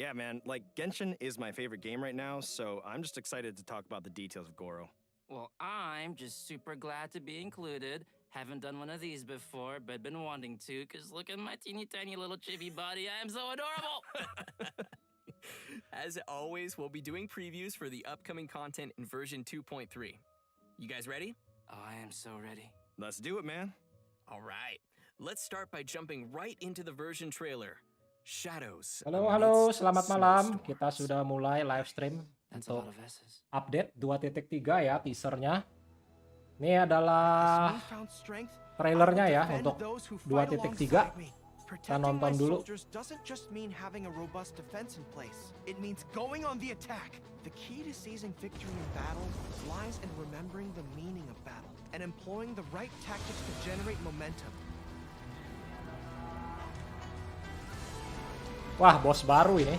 Yeah, man, like Genshin is my favorite game right now, so I'm just excited to talk about the details of Goro. Well, I'm just super glad to be included. Haven't done one of these before, but been wanting to, because look at my teeny tiny little chibi body. I am so adorable! As always, we'll be doing previews for the upcoming content in version 2.3. You guys ready? Oh, I am so ready. Let's do it, man. All right, let's start by jumping right into the version trailer. Shadows. Halo, selamat malam. Kita sudah mulai live stream That's a untuk lot of S's. update 2.3 ya, teasernya. Ini adalah trailernya ya untuk 2.3. Kita nonton dulu. Doesn't just mean having a robust defense in place. It means going on the attack. The key to seizing victory in battle lies in remembering the meaning of battle and employing the right tactics to generate momentum. Wah, bos baru ini.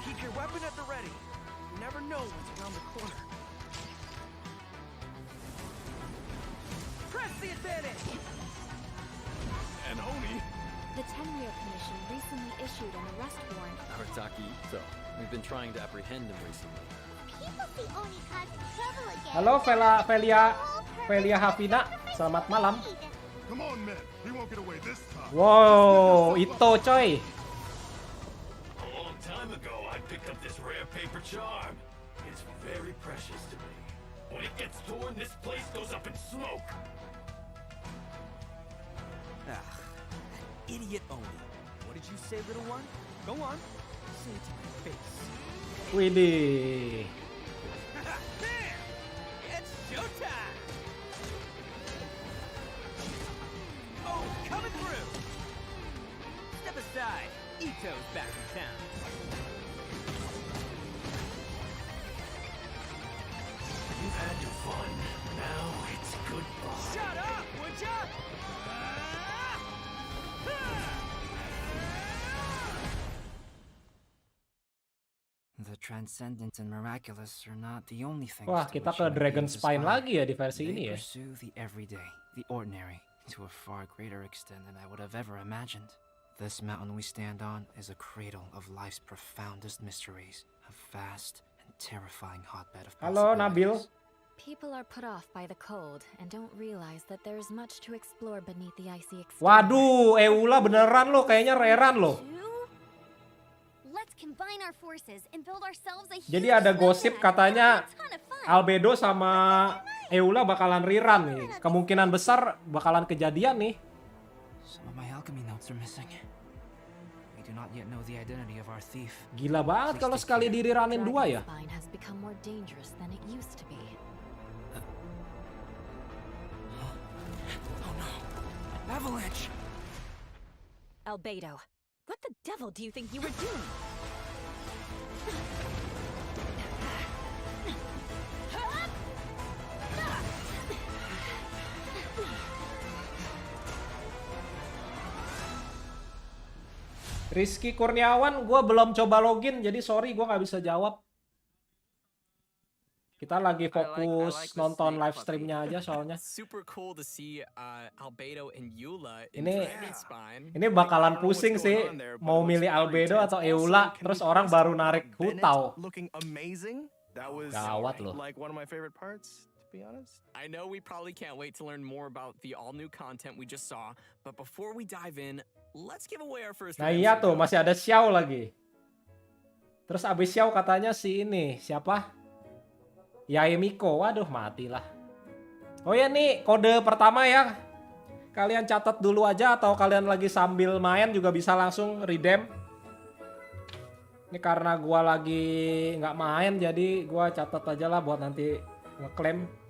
Keep your weapon at the ready. You never know what's around the corner. Press the advantage. And Oni. The Tenryou Commission recently issued an arrest warrant. Arataki Ito. We've been trying to apprehend him recently. People see Oni causing trouble again. Halo Velia Hafina, selamat malam. Come on, man. He won't get away this time. Wow, Ito coy. A long time ago, I picked up this rare paper charm. It's very precious to me. When it gets torn, this place goes up in smoke. Idiot Oni. What did you say, little one? Go on. Say it to my face. Widih. It's showtime! Oh, coming through! Step aside. Ito's back in town. You've had your fun. Now it's goodbye. Shut up, would ya? The transcendent and miraculous are not the only things. Wah, kita ke Dragon Spine lagi ya di versi ini ya. Pursue the everyday, the ordinary, to a far greater extent than I would have ever imagined. This mountain we stand on is a cradle of life's profoundest mysteries, a vast and terrifying hotbed of Halo Nabil. People are put off by the cold and don't realize that there's much to explore beneath the icy exterior. Waduh, Eula beneran lo, kayaknya reran lo. Let's combine our forces and build ourselves a Jadi ada gosip katanya Albedo sama Eula bakalan rerun nih. Kemungkinan besar bakalan kejadian nih. Some of my alchemy notes are missing. We do not yet know the identity of our thief. Gila banget kalau sekali di rerunin dua ya. Spine has become more dangerous than it used to be. Oh no. Avalanche. Albedo, what the devil do you think you were doing? Rizky Kurniawan, gue belum coba login, jadi sorry gue nggak bisa jawab. Kita lagi fokus nonton live streamnya aja soalnya. Super cool to see Albedo and Eula in Ini Dragon Spine. ini bakalan pusing sih, mau milih Albedo atau Eula, terus orang baru narik Hutau. Looking amazing. That was Gawat loh. like one of my favorite parts, to be honest. I know we probably can't wait to learn more about the all-new content we just saw, but before we dive in, let's give away our first. Nah iya tuh, masih ada Xiao lagi. Terus abis Xiao katanya si ini, siapa? Yaemiko, waduh matilah. Oh ya nih, kode pertama ya. Kalian catat dulu aja atau kalian lagi sambil main juga bisa langsung redeem. Ini karena gua lagi nggak main jadi gua catat aja lah buat nanti ngeklaim.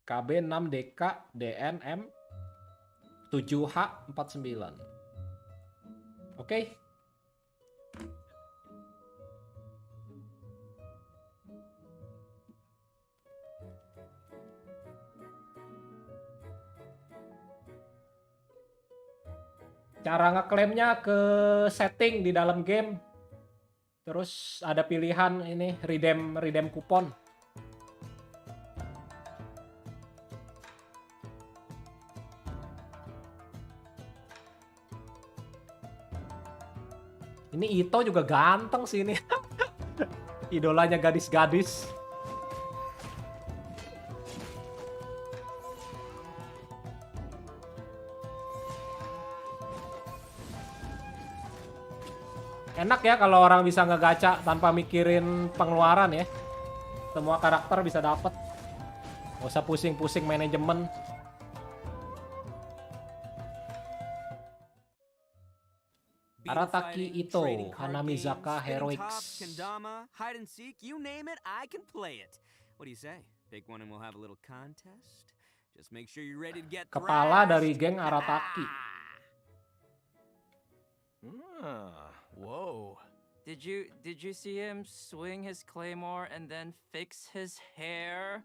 KB 6 DK DNM 7H 49. Oke. Cara ngeklaimnya ke setting di dalam game. Terus ada pilihan ini redeem kupon. Ini Ito juga ganteng sih ini. Idolanya gadis-gadis. Enak ya kalau orang bisa ngegacha tanpa mikirin pengeluaran ya. Semua karakter bisa dapet. Gak usah pusing-pusing manajemen. Arataki Ito, Hanamizaka Heroics. Kendama, hide and seek, you name it, I can play it. What do you say? Pick one and we'll have a little contest. Just make sure you're ready to get Kepala dari geng Arataki. Whoa. Did you see him swing his claymore and then fix his hair?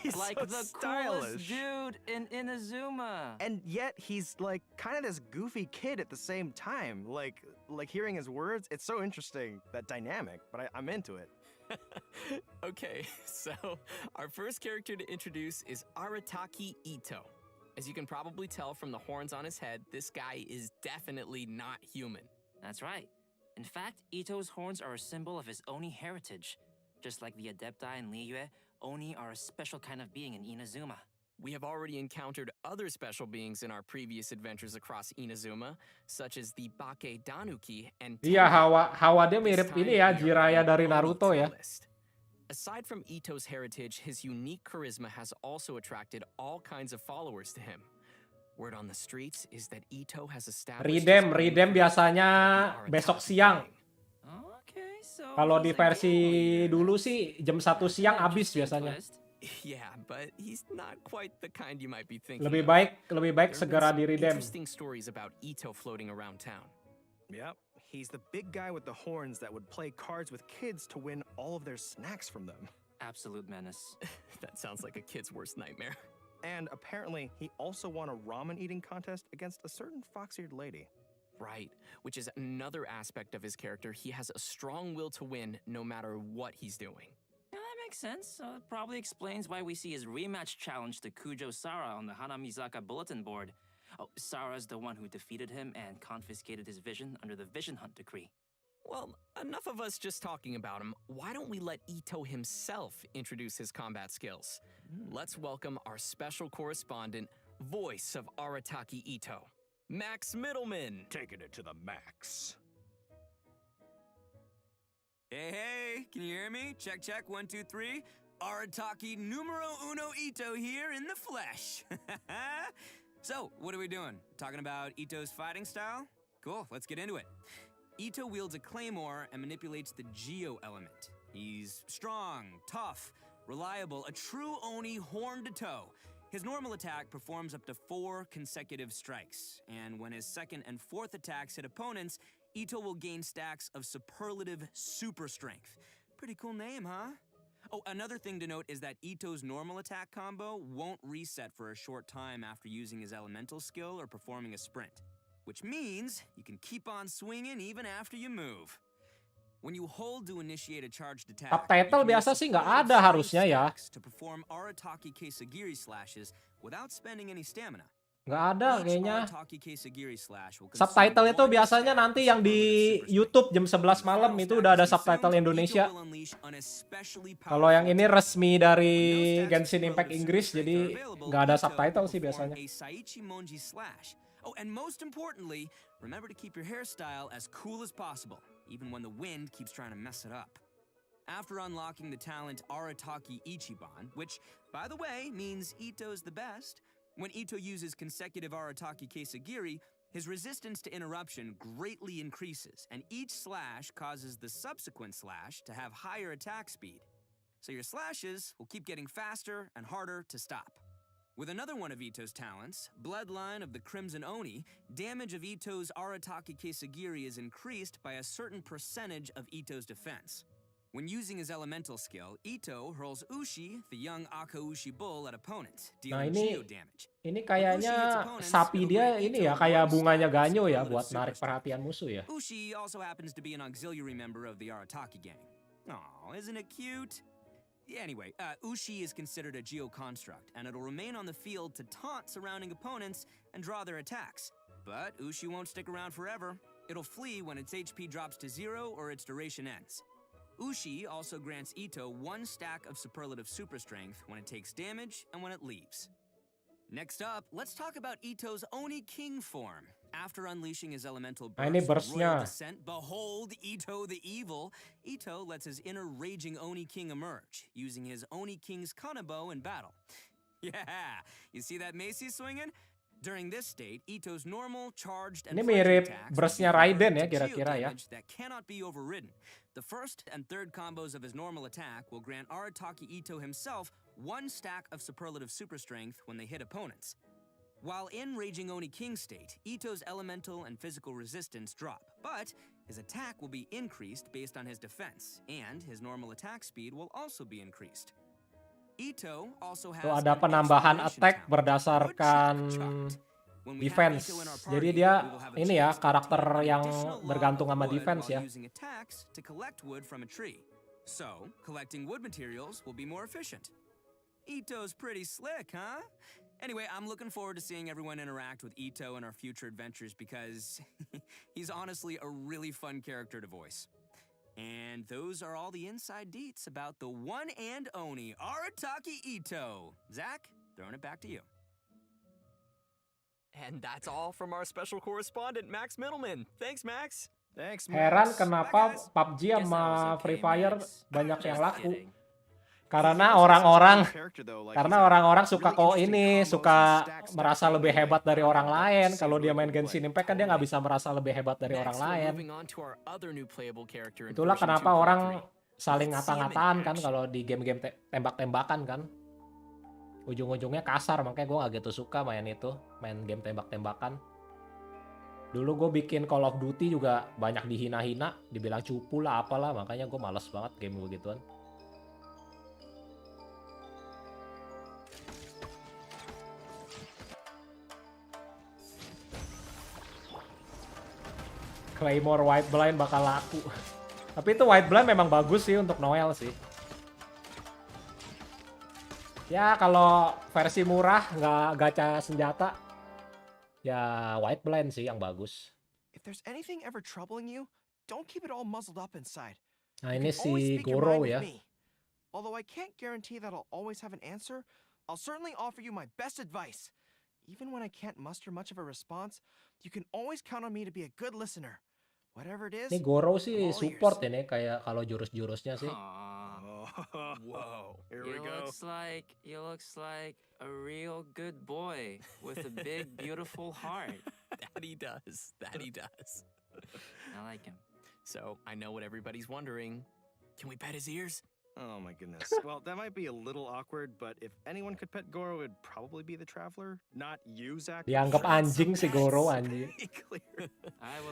He's Like so the stylish. coolest dude in Inazuma. And yet he's like kind of this goofy kid at the same time. Like hearing his words, it's so interesting, that dynamic, but I'm into it. Okay, so our first character to introduce is Arataki Ito. As you can probably tell from the horns on his head, this guy is definitely not human. That's right. In fact, Ito's horns are a symbol of his Oni heritage. Just like the Adepti in Liyue, Oni are a special kind of being in Inazuma. We have already encountered other special beings in our previous adventures across Inazuma, such as the Bake Danuki and Iya, hawa dia This mirip time ini ya, we are Jiraiya on dari Oni Naruto ya. list. Aside from Ito's heritage, his unique charisma has also attracted all kinds of followers to him. Word on the streets is that Ito has established Redeem biasanya besok siang. Okay, so Kalau di he's a versi gambler, dulu that's sih jam 1 siang an habis interesting biasanya. twist. Yeah, but he's not quite the kind you might be thinking. Lebih of. baik There have segera been di some redeem. interesting stories about Ito floating around town. Yep, he's the big guy with the horns that would play cards with kids to win all of their snacks from them. Absolute menace. That sounds like a kid's worst nightmare. And apparently, he also won a ramen eating contest against a certain fox-eared lady. Right, which is another aspect of his character. He has a strong will to win no matter what he's doing. Yeah, that makes sense. It probably explains why we see his rematch challenge to Kujo Sara on the Hanamizaka bulletin board. Oh, Sara's the one who defeated him and confiscated his vision under the Vision Hunt decree. Well, enough of us just talking about him. Why don't we let Ito himself introduce his combat skills? Let's welcome our special correspondent, voice of Arataki Ito, Max Middleman. Taking it to the max. Hey, can you hear me? Check, check, 1, 2, 3. Arataki numero uno Ito here in the flesh. So, what are we doing? Talking about Ito's fighting style? Cool, let's get into it. Ito wields a claymore and manipulates the Geo element. He's strong, tough, reliable, a true Oni horn to toe. His normal attack performs up to 4 consecutive strikes, and when his second and fourth attacks hit opponents, Ito will gain stacks of superlative super strength. Pretty cool name, huh? Oh, another thing to note is that Ito's normal attack combo won't reset for a short time after using his elemental skill or performing a sprint, which means you can keep on swinging even after you move. When you hold to initiate a charged attack, Subtitle biasa sih nggak ada harusnya ya. to perform Arataki Kesagiri slashes without spending any stamina. Nggak ada kayaknya. Arataki Kesagiri slash will Subtitle consume itu one biasanya stack nanti of yang di superlative super YouTube strength. jam 11 malam itu udah ada subtitle Indonesia. Kalau yang ini resmi dari Genshin Impact Inggris, jadi nggak ada subtitle sih biasanya. Oh, and most importantly, remember to keep your hairstyle as cool as possible, even when the wind keeps trying to mess it up. After unlocking the talent Arataki Ichiban, which, by the way, means Ito's the best, when Ito uses consecutive Arataki Kesagiri, his resistance to interruption greatly increases, and each slash causes the subsequent slash to have higher attack speed. So your slashes will keep getting faster and harder to stop. With another one of Ito's talents, Bloodline of the Crimson Oni, damage of Ito's Arataki Kesagiri is increased by a certain percentage of Ito's defense. When using his elemental skill, Ito hurls Ushi, the young Akaushi bull, at opponent, Nah, dealing geo damage. ini kayaknya sapi dia ini ya kayak bunganya ganyo ya buat narik perhatian musuh ya. Ushi also happens to be an auxiliary member of the Arataki gang. Aw, isn't it cute? Anyway, Ushi is considered a geo construct, and it'll remain on the field to taunt surrounding opponents and draw their attacks. But Ushi won't stick around forever. It'll flee when its HP drops to 0 or its duration ends. Ushi also grants Ito 1 stack of superlative super strength when it takes damage and when it leaves. Next up, let's talk about Ito's Oni King form. After unleashing his elemental burst, Royal Descent, behold Ito the Evil, Ito lets his inner raging Oni King emerge, using his Oni King's Kanabo in battle. Yeah, you see that mace he's swinging? During this state, Ito's normal, charged, and ini mirip burstnya Raiden ya kira-kira ya. That cannot be overridden. The first and third combos of his normal attack will grant Arataki Ito himself 1 stack of superlative super strength when they hit opponents. While in Raging Oni King state, Ito's elemental and physical resistance drop, but his attack will be increased based on his defense, and his normal attack speed will also be increased. Ito also has ada penambahan attack berdasarkan defense. Jadi dia ini ya karakter yang bergantung sama defense ya. So, collecting wood materials will be more efficient. Ito's pretty slick, huh? Anyway, I'm looking forward to seeing everyone interact with Ito in our future adventures because he's honestly a really fun character to voice. And those are all the inside deets about the one and only Arataki Ito. Zach, throwing it back to you. And that's all from our special correspondent, Max Middleman. Thanks, Max. Thanks, Max. Heran kenapa PUBG sama Free Fire banyak yang laku. Karena orang-orang suka suka merasa lebih hebat dari orang lain. Kalau dia main Genshin Impact kan dia nggak bisa merasa lebih hebat dari orang lain. Itulah kenapa orang saling ngata-ngataan kan kalau di game-game tembak-tembakan kan. Ujung-ujungnya kasar, makanya gue nggak gitu suka main game tembak-tembakan. Dulu gue bikin Call of Duty juga banyak dihina-hina, dibilang cupu lah apalah, makanya gue males banget game begituan. Claymore White Blind bakal laku. Tapi itu White Blind memang bagus sih untuk Noel sih. Ya kalau versi murah nggak gacha senjata, ya White Blind sih yang bagus. If there's anything ever troubling you, don't keep it all muzzled up inside. Nah ini si Goro ya. Although I can't guarantee that I'll always have an answer, I'll certainly offer you my best advice. Even when I can't muster much of a response, you can always count on me to be a good listener. Whatever it is. Ini Goro sih support ini kayak kalau jurus-jurusnya sih. Whoa. Here we go. He looks like a real good boy with a big beautiful heart. That he does. I like him. So, I know what everybody's wondering. Can we pet his ears? Oh my goodness. Well, that might be a little awkward, but if anyone could pet Goro, it'd probably be the Traveler, not you, Zach. Dianggap anjing si Goro anjing.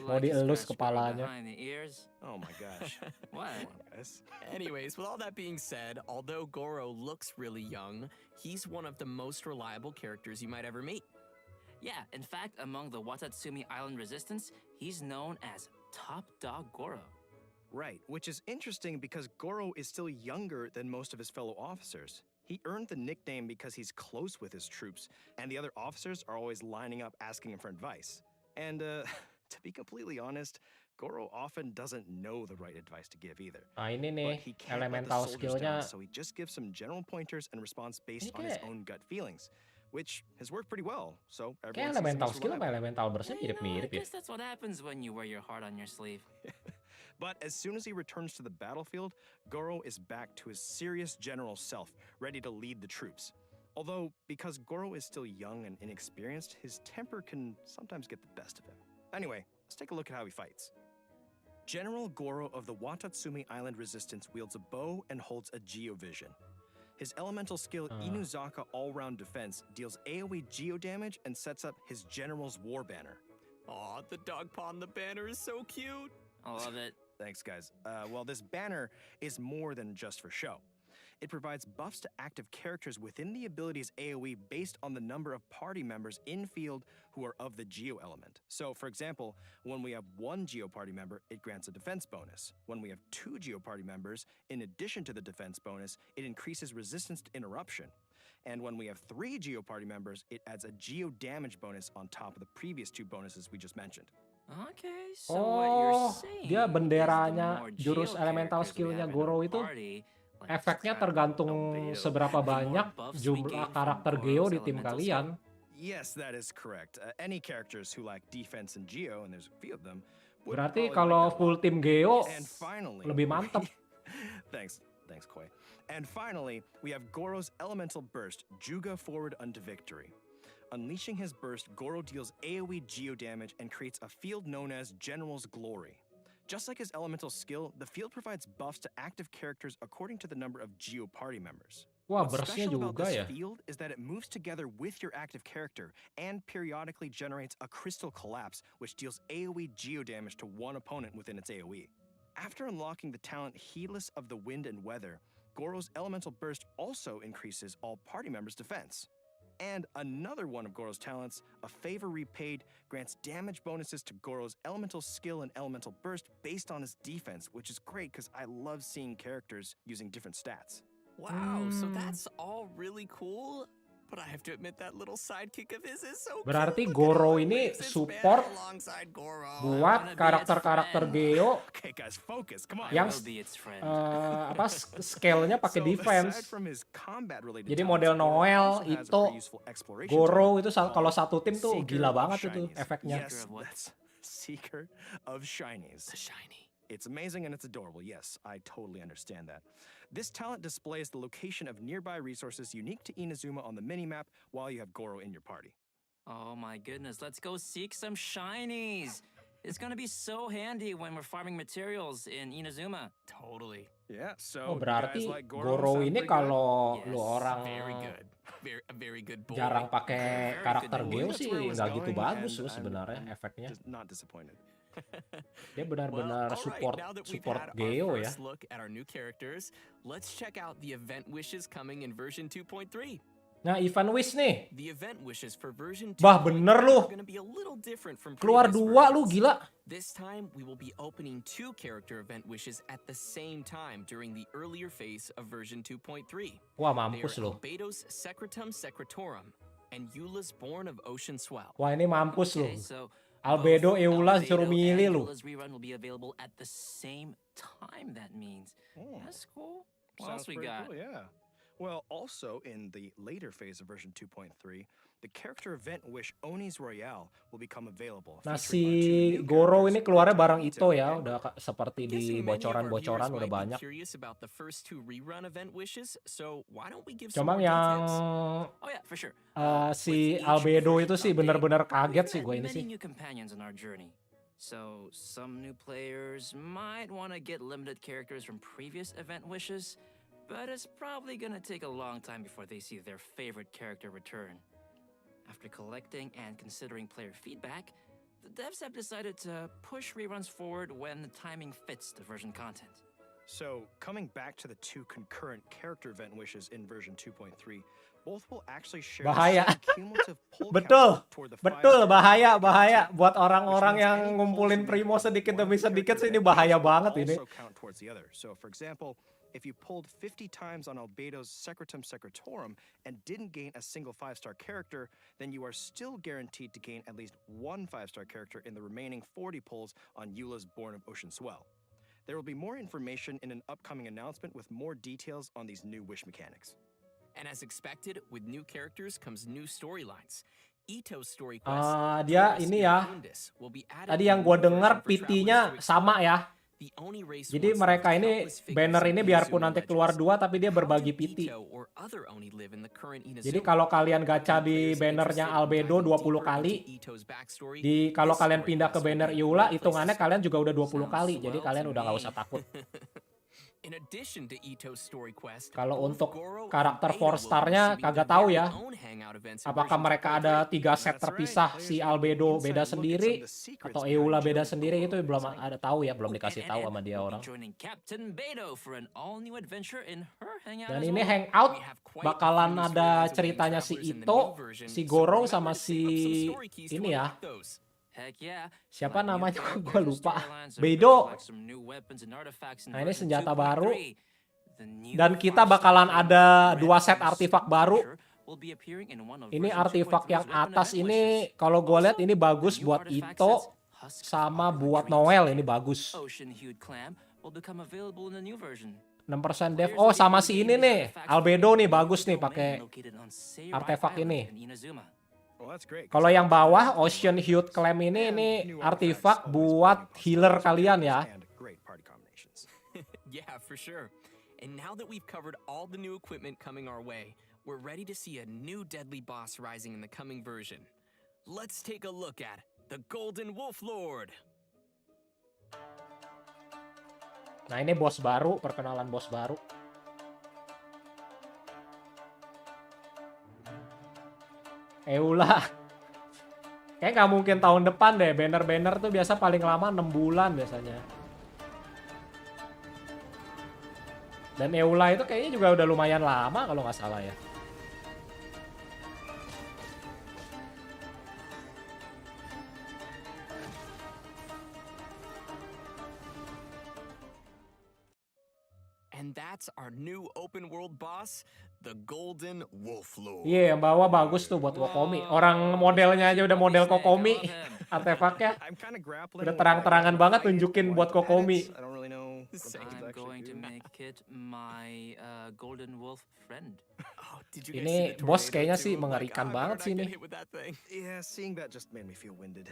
Mau dielus kepalanya. Oh my gosh. What? Anyways, with all that being said, although Goro looks really young, he's one of the most reliable characters you might ever meet. Yeah, in fact, among the Watatsumi Island Resistance, he's known as Top Dog Goro. Right, which is interesting because Goro is still younger than most of his fellow officers. He earned the nickname because he's close with his troops, and the other officers are always lining up asking him for advice. And to be completely honest, Goro often doesn't know the right advice to give either. Nah ini nih, elemental skillnya. So he just gives some general pointers and response based on his own gut feelings, which has worked pretty well. So kayak elemental skill sama elemental burst mirip-mirip ya. I guess that's what happens when you wear your heart on your sleeve. But as soon as he returns to the battlefield, Goro is back to his serious general self, ready to lead the troops. Although, because Goro is still young and inexperienced, his temper can sometimes get the best of him. Anyway, let's take a look at how he fights. General Goro of the Watatsumi Island Resistance wields a bow and holds a Geovision. His elemental skill Inuzaka All-Round Defense deals AoE geo damage and sets up his General's War Banner. Aw, the dog paw on the banner is so cute. I love it. Thanks, guys. Well, this banner is more than just for show. It provides buffs to active characters within the ability's AoE based on the number of party members in field who are of the Geo element. So, for example, when we have 1 Geo party member, it grants a defense bonus. When we have 2 Geo party members, in addition to the defense bonus, it increases resistance to interruption. And when we have 3 Geo party members, it adds a Geo damage bonus on top of the previous 2 bonuses we just mentioned. Okay, so what you're saying dia is the benderanya, more jurus geo elemental characters we skillnya have in Goro our itu party, like efeknya Saga, tergantung Albedo, seberapa the more banyak buffs we jumlah gain from karakter Goro's Geo di tim elemental kalian. Yes, that is correct. Any characters who lack defense and Geo, and there's a few of them, would Berarti probably kalau like that full a lot. tim Geo And finally, lebih mantep. Thanks, Koi. And finally, we have Goro's elemental burst, Juga forward unto victory. Unleashing his burst, Goro deals AoE Geo damage and creates a field known as General's Glory. Just like his elemental skill, the field provides buffs to active characters according to the number of Geo party members. Wah, What's burstnya special about juga this ya. field is that it moves together with your active character and periodically generates a crystal collapse, which deals AoE Geo damage to one opponent within its AoE. After unlocking the talent Heedless of the Wind and Weather, Goro's elemental burst also increases all party members' defense. And another one of Goro's talents, a Favor Repaid, grants damage bonuses to Goro's elemental skill and elemental burst based on his defense, which is great because I love seeing characters using different stats. Wow, so that's all really cool. But I have to admit that little sidekick of his is so Berarti cool. Goro Look at how it ini waves its support banner alongside Goro. buat karakter-karakter Geo Okay, guys, focus. Come on. yang will be its friend. apa scale-nya pakai defense. Aside from his combat-related Jadi talents, model Goro Noel, also has a Ito, pretty useful exploration Goro talent itu called kalau satu tim tuh Seeker gila of banget itu Shinies. efeknya. Yes, that's Seeker of Shinies. The shiny. It's amazing and it's adorable. Yes, I totally understand that. This talent displays the location of nearby resources unique to Inazuma on the minimap while you have Goro in your party. Oh my goodness, let's go seek some shinies. It's gonna be so handy when we're farming materials in Inazuma. Totally. Yeah, so Oh, you berarti guys like Goro? Goro Sound ini pretty good? kalau Yes, lu orang Very good. A very good boy. jarang pakai Very karakter good Geo That's sih where I was nggak gitu going, bagus and loh sebenarnya I'm efeknya. just not disappointed. Dia benar-benar Well, all right, now that we've support had Geo our ya. first look at our new characters, let's check out the event wishes coming in version 2.3. Nah, event wish nih. The event wishes for version 2.3 Bah, bener lu. are going to be a little different from Keluar previous dua lu versions. gila. This time, we will be opening 2 character event wishes at the same time during the earlier phase of version 2.3. Wah, They mampus are lu. Albedo's Secretum Secretorum and Eula's Born of Ocean Swell. Wah, ini mampus lu. Okay, so Albedo, both Eula, Albedo suruh and milih lu. Eula's rerun will be available at the same time, that means. That's cool. What Sounds else we pretty got? cool, yeah. Well, also in the later phase of version 2.3, the character event wish Oni's Royale will become available. Nah, featuring our 2 si new Goro characters, ini keluarnya bareng Arataki Ito ya, and udah seperti di Guessing many of our bocoran-bocoran viewers udah might be banyak. curious about the first 2 rerun event wishes, so why don't we give Cuma some more yang details? Oh yeah, for sure. si With each Albedo version itu sih update, bener-bener we've kaget sih met gue ini many sih. new companions on our journey. So some new players might want to get limited characters from previous event wishes, but it's probably gonna take a long time before they see their favorite character return. After collecting and considering player feedback, the devs have decided to push reruns forward when the timing fits the version content. So, coming back to the 2 concurrent character event wishes in version 2.3, both will actually share Bahaya. the same cumulative pull Betul, count toward the 5 betul, star bahaya, character bahaya. team, Buat which orang-orang means yang any ngumpulin pulls you Primo make from sedikit one demi character sedikit sih ini event bahaya wish will banget ini. also count towards the other. So, for example, if you pulled 50 times on Albedo's Secretum Secretorum and didn't gain a single 5-star character, then you are still guaranteed to gain at least 1 5-star character in the remaining 40 pulls on Eula's Born of Ocean Swell. There will be more information in an upcoming announcement with more details on these new wish mechanics. And as expected, with new characters comes new storylines. Ito's story quest, Dia Tourist ini ya. Secundus, will be added Tadi in yang the gue new dengar version for travelers PT-nya to sama ya. The Oni race Jadi once mereka loved ini countless figures banner in ini biarpun Inazuma nanti keluar Legends. 2 tapi dia How berbagi do PT. Ito or other Oni live in the current Jadi Inazuma? kalau kalian gacha di Players bannernya interested in Albedo diving 20 deeper kali, into Ito's backstory, di kalau this kalian story pindah ke quest will banner be a Eula, great hitungannya place to kalian juga udah 20 Sounds kali. Jadi swell kalian to udah nggak me. usah takut. In addition to Ito's story quest, Kalau both untuk Goro and karakter Beta 4 will be star-nya receiving kagak their tahu very ya. own hangout events in Apakah version mereka ada 2.3. 3 set That's terpisah, right. si Players get an Albedo inside beda look at sendiri, some of the secrets atau behind Eula beda Joe's sendiri, itu Goro. belum It's like- ada tahu ya, belum Oh, dikasih and- tahu and sama dia we'll be orang. joining Captain Beto for an all-new adventure in her hangout Dan as ini well. hangout We have quite a bakalan few ada stories awaiting ceritanya si travelers in the Ito, new version, si so Goro remember sama to si save up some story keys to ini ya. unlock those. Heck yeah. Siapa Like new namanya? characters Gue and lupa. storylines, and Bedo. like some new weapons and artifacts in Nah, ini version senjata 2.3. baru. The new Dan kita 5-star bakalan claim ada Red 2 set and artifak baru. Structure will be appearing in one of Ini version artifak 2.3's yang weapon atas event ini, wishes. kalau gue lihat Also, ini bagus the new buat artifact Ito sets Husk of sama Popular buat Dreams. Noel, ini bagus. Ocean-hued clam will become available in the new version. 6% dev. Oh, sama si ini nih, Albedo nih bagus nih pakai artefak ini. Well, that's great. Kalau yang bawah Ocean Hued Clam ini artefak buat healer kalian ya. And great party combinations. Yeah, for sure. And now that we've covered all the new equipment coming our way, we're ready to see a new deadly boss rising in the coming version. Let's take a look at the Golden Wolf Lord. Nah, ini bos baru, perkenalan bos baru. Eula. Kayak nggak mungkin tahun depan deh. Banner-banner tuh biasa paling lama 6 bulan biasanya. Dan Eula itu kayaknya juga udah lumayan lama kalau nggak salah ya. And that's our new open world boss, the Golden Wolf Lord. Iya, yang bawah bagus tuh buat Kokomi. Orang modelnya aja udah model Kokomi. Artefaknya I'm kind of grappling. udah with terang-terangan whether banget I hit tunjukin one buat to add Kokomi. it. I don't really know what those Same. I'm actually going to do. make it my golden wolf friend. Oh, did you Ini guys see the bos tornado kayaknya too? sih I'm like, mengerikan "Ah, banget better sih not ini. get hit with that thing." Yeah, seeing that just made me feel winded.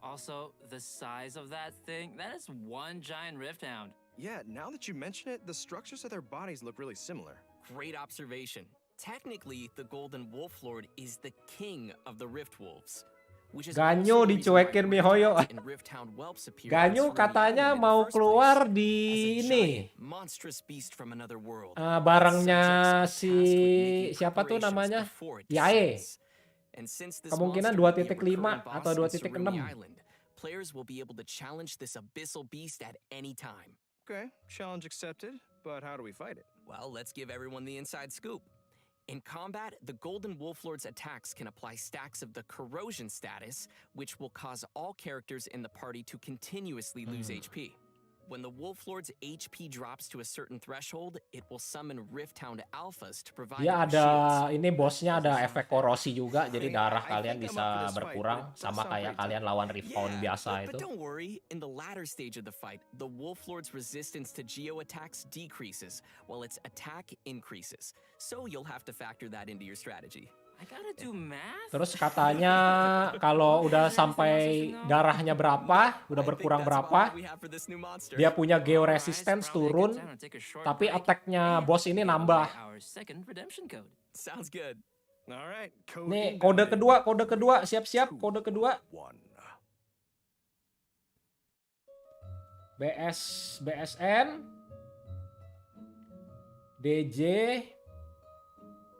Also, the size of that thing, that is one giant rift hound. Yeah, now that you mention it, the structures of their bodies look really similar. Great observation. Technically, the Golden Wolf Lord is the king of the Rift Wolves. Which is Ganyu also the reason why dicuekin Rift Mihoyo. Hounds and Rift Hound whelps appear Ganyu through the katanya island in the mau first keluar place. di As a ini. giant, monstrous beast from another world. Barengnya Subjects are si tasked with making siapa tuh preparations namanya? before it Yae. descends. And since this Kemungkinan monster will be a 2.5 recurring atau boss in 2.6. Saruni Island, players will be able to challenge this abyssal beast at any time. Okay, challenge accepted, but how do we fight it? Well, let's give everyone the inside scoop. In combat, the Golden Wolf Lord's attacks can apply stacks of the corrosion status, which will cause all characters in the party to continuously lose HP. When the Wolf Lord's HP drops to a certain threshold, it will summon Rift Hound Alphas to provide Dia it with ada shields. ini bosnya ada efek korosi juga, jadi darah I kalian think I'm bisa up for this fight, berkurang but it does sama sound kayak pretty kalian lawan Rifthound biasa but itu. don't worry, in the latter stage of the fight, the Wolf Lord's resistance to Geo attacks decreases, while its attack increases. So you'll have to factor that into your strategy. I gotta do math? Terus katanya kalau udah sampai darahnya berapa, udah berkurang berapa, dia punya geo resistance turun, tapi attack-nya bos ini nambah. Our second redemption code. Sounds good. All right, code Nih inbounded. kode kedua, siap-siap kode kedua. BSN DJ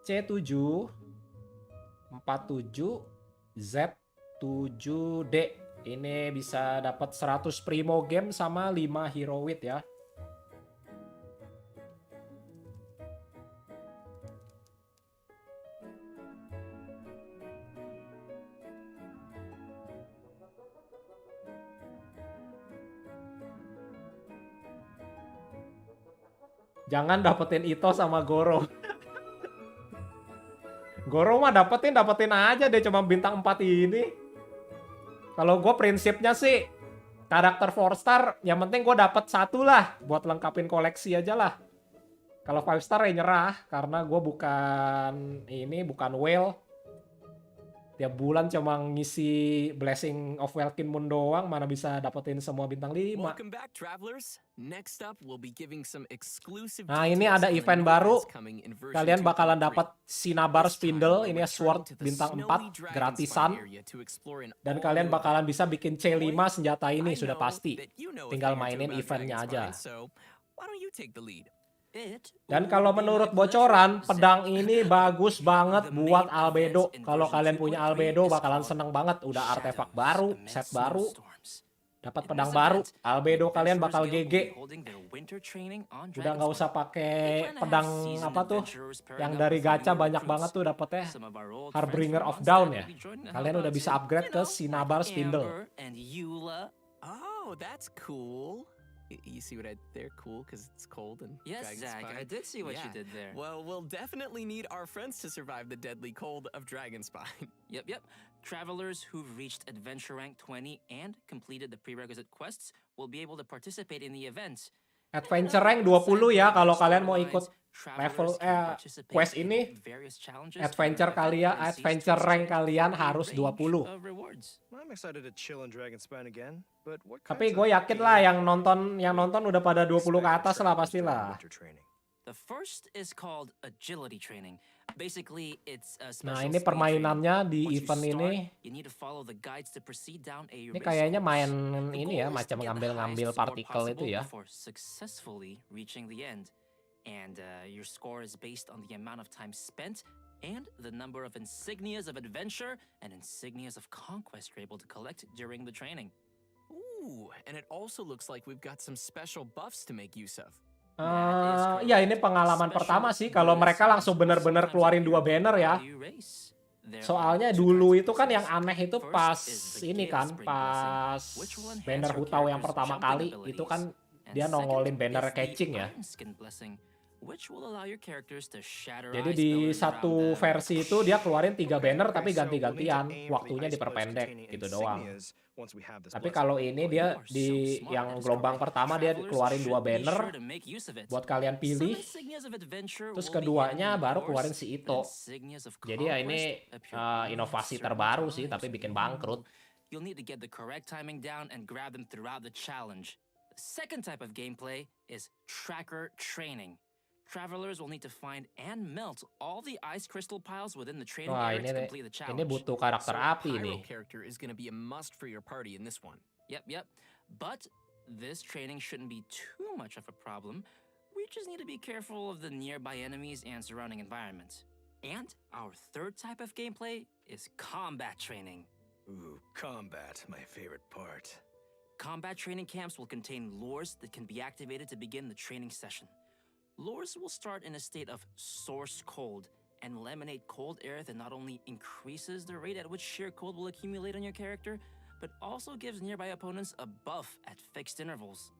C7 47 Z7D. Ini bisa dapat 100 primo game sama 5 hero wit ya. Jangan dapetin Ito sama Goro. Goro mah dapetin aja deh, cuma bintang 4 ini. Kalau gue prinsipnya sih karakter 4 star yang penting gue dapet 1 lah buat lengkapin koleksi aja lah. Kalau 5 star ya nyerah karena gue bukan whale. Tiap bulan cuma ngisi Blessing of Welkin Moon doang, mana bisa dapetin semua bintang 5. Welcome back, travelers. Next up, we'll be giving some exclusive Nah, ini details ada on the event new baru. events coming in version Kalian bakalan 2.3. dapat Cinnabar This time, Spindle, we'll ini ya return sword to the bintang snowy 4 Dragon's gratisan. Spire area to explore an Dan all kalian new bakalan event. bisa bikin C5 senjata ini I sudah know pasti. that you know a Tinggal thing or two mainin about eventnya Dragon's aja. Spine, so why don't you take the lead? Dan kalau menurut bocoran, pedang ini bagus banget buat albedo. Kalau kalian punya albedo bakalan seneng banget. Udah artefak baru, set baru, dapat pedang baru. Albedo kalian bakal GG. Udah nggak usah pakai pedang apa tuh, yang dari gacha banyak banget tuh dapetnya. Harbinger of Dawn ya. Kalian udah bisa upgrade ke Nobar Spindle. Oh, that's cool. You see what I did there? Cool, because it's cold and Yes, Zach, I did see what you did there. Well, we'll definitely need our friends to survive the deadly cold of Dragonspine. Yep. Travelers who've reached Adventure Rank 20 and completed the prerequisite quests will be able to participate in the event. Adventure Rank 20 ya kalau kalian mau ikut level quest ini. Adventure rank kalian harus 20. I'm excited to chill in Dragonspine again, but what Tapi gue yakin lah yang nonton udah pada 20 ke atas lah pastilah. The first is called agility training. Basically, it's a Nah, special ini permainannya di Once you event start, ini. you need to follow the guides to proceed down a Ini race kayaknya course. main The ini goal ya, is to macam get the ngambil-ngambil highest score partikel itu possible ya. before successfully reaching the end. And your score is based on the amount of time spent and the number of insignias of adventure and insignias of conquest you're able to collect during the training. Ooh, and it also looks like we've got some special buffs to make use of. Ya ini pengalaman pertama sih kalau mereka langsung bener-bener keluarin 2 banner ya. Soalnya dulu itu kan yang aneh itu pas ini kan, pas banner Hutau yang pertama kali itu kan dia nongolin banner catching ya. Jadi di satu versi itu dia keluarin 3 banner tapi ganti-gantian, waktunya diperpendek gitu doang. Tapi kalau ini dia di yang gelombang pertama dia keluarin 2 banner buat kalian pilih. Terus keduanya baru keluarin si Ito. Jadi ya ini inovasi terbaru sih tapi bikin bangkrut. You'll need to get the correct timing down and grab them throughout the challenge. The second type of gameplay is tracker training. Travelers will need to find and melt all the ice crystal piles within the training Wah, area to complete the challenge. ini butuh karakter api Pyro nih. character is going to be a must for your party in this one. Yep. But this training shouldn't be too much of a problem. We just need to be careful of the nearby enemies and surrounding environment. And our third type of gameplay is combat training. Ooh, combat, my favorite part. Combat training camps will contain lures that can be activated to begin the training session. Lures will start in a state of source cold and will emanate cold air that not only increases the rate at which sheer cold will accumulate on your character, but also gives nearby opponents a buff at fixed intervals.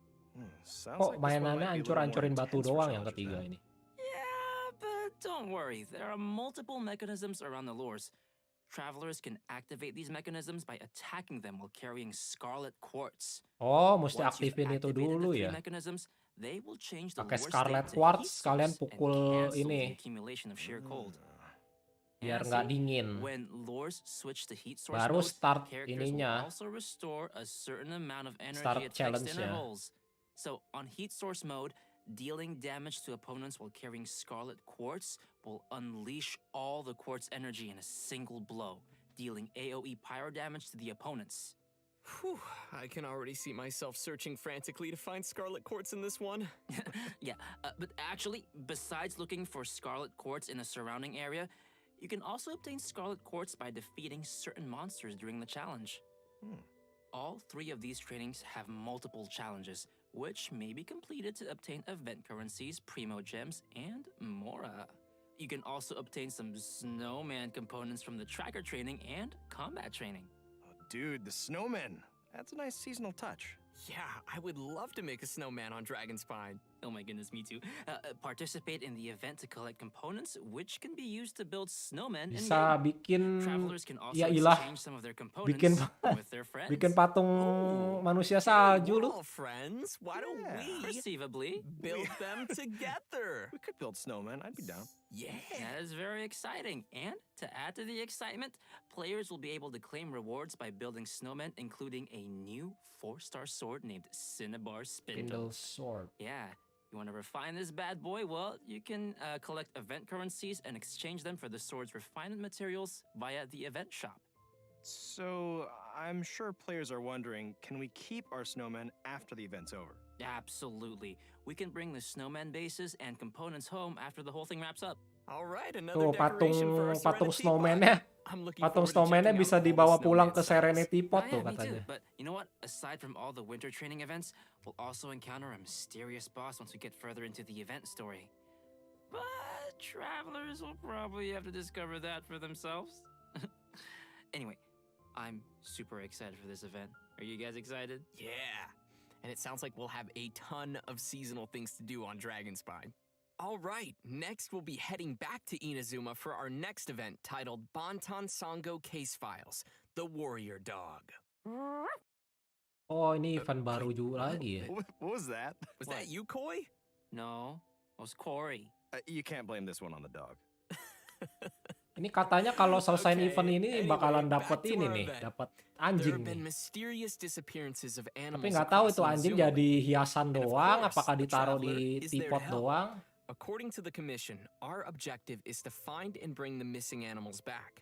Kok mainannya hancur-hancurin batu doang yang ketiga ini? Yeah, but don't worry, there are multiple mechanisms around the lures. Travelers can activate these mechanisms by attacking them while carrying scarlet quartz. Oh, mesti Once you've aktifin itu activated the dulu 3 ya. mechanisms, they will change the Pakai lure scarlet state to quartz, heat kalian source pukul and cancel ini. the accumulation of sheer cold. Biar And nggak see, dingin. When lures switch to heat source Baru mode, start characters ininya. will also restore a certain amount of energy Start at fixed challenge-nya. intervals. So on heat source mode, dealing damage to opponents while carrying scarlet quartz will unleash all the quartz energy in a single blow, dealing AoE pyro damage to the opponents. Whew, I can already see myself searching frantically to find scarlet quartz in this one. Yeah, but actually, besides looking for scarlet quartz in a surrounding area, you can also obtain scarlet quartz by defeating certain monsters during the challenge. All 3 of these trainings have multiple challenges, which may be completed to obtain event currencies, primo gems, and more. You can also obtain some snowman components from the tracker training and combat training. Dude, the snowmen. That's a nice seasonal touch. Yeah, I would love to make a snowman on Dragonspine. Oh my goodness, me too. Participate in the event to collect components which can be used to build snowmen. Bisa bikin, Travelers can also ya ilah, exchange some of their components bikin with their friends. bikin patung manusia salju lu. Well, friends, why don't we Perceivably build them together? We could build snowmen. I'd be down. Yeah. That is very exciting. And to add to the excitement, players will be able to claim rewards by building snowmen, including a new 4-star sword named Cinnabar Spindle. Spindle sword. Yeah. You want to refine this bad boy? Well, you can collect event currencies and exchange them for the sword's refinement materials via the event shop. So, I'm sure players are wondering, can we keep our snowmen after the event's over? Absolutely. We can bring the snowman bases and components home after the whole thing wraps up. All right, another Tuh patung decoration for our patung Serenity snowman-nya, Pod. I'm looking patung forward to snowman-nya checking bisa out all dibawa the pulang snowman ke styles. Serenity Pod Oh, tuh yeah, me too. katanya. But you know what? Aside from all the winter training events, we'll also encounter a mysterious boss once we get further into the event story. But travelers will probably have to discover that for themselves. Anyway, I'm super excited for this event. Are you guys excited? Yeah, and it sounds like we'll have a ton of seasonal things to do on Dragonspine. All right, next we'll be heading back to Inazuma for our next event titled Bantan Sango Case Files, The Warrior Dog. Oh, ini event baru juga lagi ya. What was that? Was that you, Koi? No, it was Corey. You can't blame this one on the dog. Ini katanya kalau selesai Okay, event ini anyway, bakalan back dapat to ini our nih, event. dapat There anjing have been nih. mysterious disappearances of animals. Tapi nggak tahu across itu anjing Inazuma. jadi hiasan And of doang, course, apakah a ditaruh traveler di is there to teapot help. doang? According to the Commission, our objective is to find and bring the missing animals back.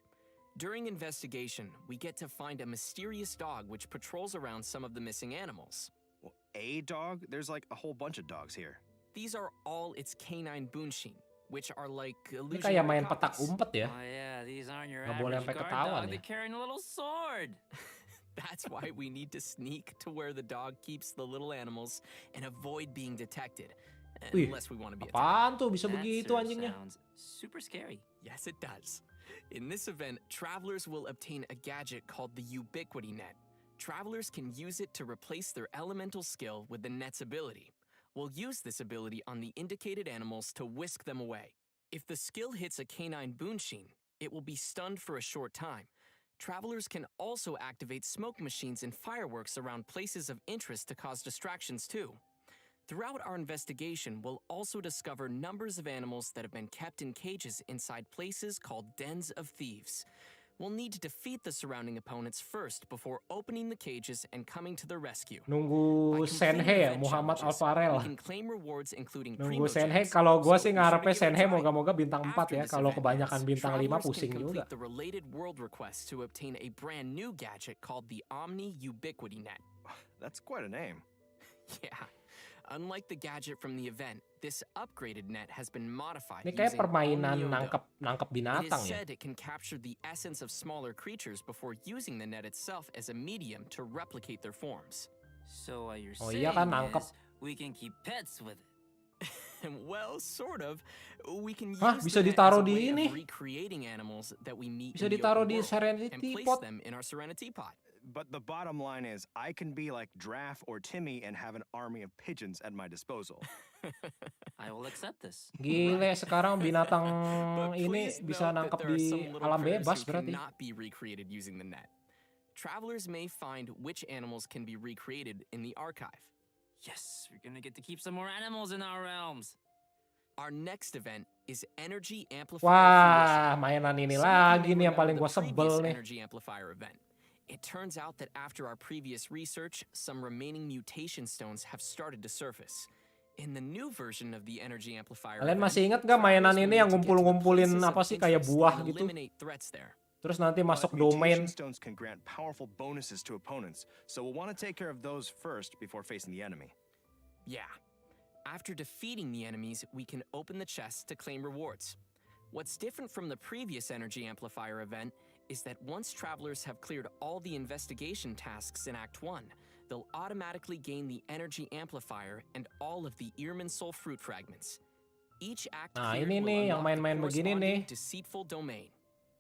During investigation, we get to find a mysterious dog which patrols around some of the missing animals. Well, a dog? There's like a whole bunch of dogs here. These are all its canine bunshin, which are like Ini kayak main illusionary petak copies. umpet ya. Oh yeah, these aren't your Nggak boleh average sampai guard ketahuan dog. ya. They're carrying a little sword. That's why we need to sneak to where the dog keeps the little animals and avoid being detected. Wih, Unless we want to be attacked. apaan tuh bisa That begitu sure anjingnya? sounds super scary. Yes, it does. In this event, travelers will obtain a gadget called the Ubiquity Net. Travelers can use it to replace their elemental skill with the net's ability. We'll use this ability on the indicated animals to whisk them away. If the skill hits a canine bunshin, it will be stunned for a short time. Travelers can also activate smoke machines and fireworks around places of interest to cause distractions too. Throughout our investigation, we'll also discover numbers of animals that have been kept in cages inside places called dens of thieves. We'll need to defeat the surrounding opponents first before opening the cages and coming to their rescue. Nunggu Senhe ya, Muhammad Alvarel. We can claim rewards including Nunggu primo Senhe, gems, kalau gua so sih be sure to ngarepnya give it a Senhe try. moga-moga bintang 4 After ya. this Kalau event kebanyakan ends, bintang 5 travelers pusing can juga. complete the related world request to obtain a brand new gadget called the Omni Ubiquity Net. That's quite a name. Yeah. Unlike the gadget from the event, this upgraded net has been modified Ini kayak using permainan Omniodo. nangkep It binatang is ya. said it can capture the essence of smaller creatures before using the net itself as a medium to replicate their forms. So what you're Oh saying iya kan, nangkep. is we can keep pets with it. Well, sort of. We can use Hah, the bisa net as ditaruh a di way of ini? recreating animals that we meet Bisa in the ditaruh open di world Serenity and place Pod. them in our Serenity Pod. But the bottom line is, I can be like Draff or Timmy and have an army of pigeons at my disposal. I will accept this. Gile, sekarang binatang But ini please bisa note that nangkep there are di some little alam critters bebas who berarti. cannot be recreated using the net. Travelers may find which animals can be recreated in the archive. Yes, we're gonna get to keep some more animals in our realms. Our next event is Energy Amplifier Wah, Fruition. mainan ini Some of you lagi may nih yang remember paling the gua sebel previous nih. Energy Amplifier event. It turns out that after our previous research, some remaining mutation stones have started to surface. In the new version of the Energy Amplifier Kalian event, masih ingat gak mainan travelers will ini need yang to get to the ngumpul-ngumpulin places of apa sih kayak interest buah and gitu? eliminate threats there. Terus nanti masuk Mutation domain. stones can grant powerful bonuses to opponents, so we'll want to take care of those first before facing the enemy. Yeah. After defeating the enemies, we can open the chests to claim rewards. What's different from the previous Energy Amplifier event is that once travelers have cleared all the investigation tasks in Act 1, they'll automatically gain the Energy Amplifier and all of the Earman Soul Fruit fragments. Each act Nah, cleared ini will nih yang unlock the main-main begini corresponding nih. deceitful domain.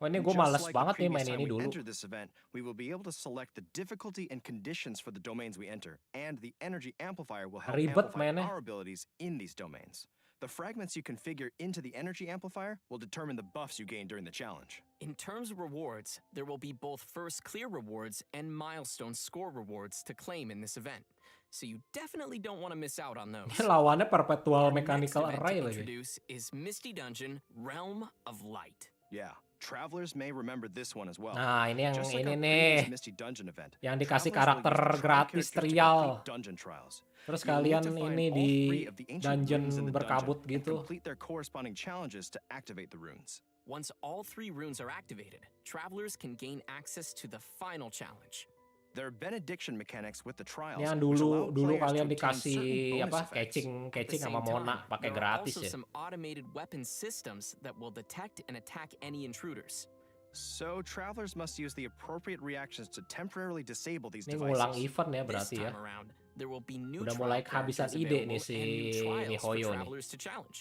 Wah, ini And gue just males like the banget nih previous main time ini we dulu. entered this event, we will be able to select the difficulty and conditions for the domains we enter, and the Energy Amplifier will help Ribet amplify mainnya. our abilities in these domains. The fragments you configure into the Energy Amplifier will determine the buffs you gain during the challenge. In terms of rewards, there will be both first clear rewards and milestone score rewards to claim in this event. So you definitely don't want to miss out on those. Lawannya Perpetual Our next Mechanical event Array to lagi. introduce is Misty Dungeon Realm of Light. Yeah, travelers may remember this one as well. Nah, ini yang Just like ini our nih. previous Misty Dungeon event, Yang dikasih travelers will karakter use the trial gratis characters to trial. complete dungeon trials. Terus You'll need kalian to find ini all di three of the ancient dungeon runes in the berkabut dungeon and gitu. complete their corresponding challenges to activate the runes. Once all three runes are activated, travelers can gain access to the final challenge. There are benediction mechanics with the trials, Ini yang which allow dulu players to kalian obtain dikasih certain bonus apa effects. At the catching sama same Mona time, pakai there are gratis also ya. some automated weapon systems that will detect and attack any intruders. So travelers must use the appropriate reactions to temporarily disable these Ini ngulang devices. event ya This berarti ya. time around, there will be new Udah trial mulai kehabisan characters ide nih available si and new trials for Mihoyo nih. travelers to challenge.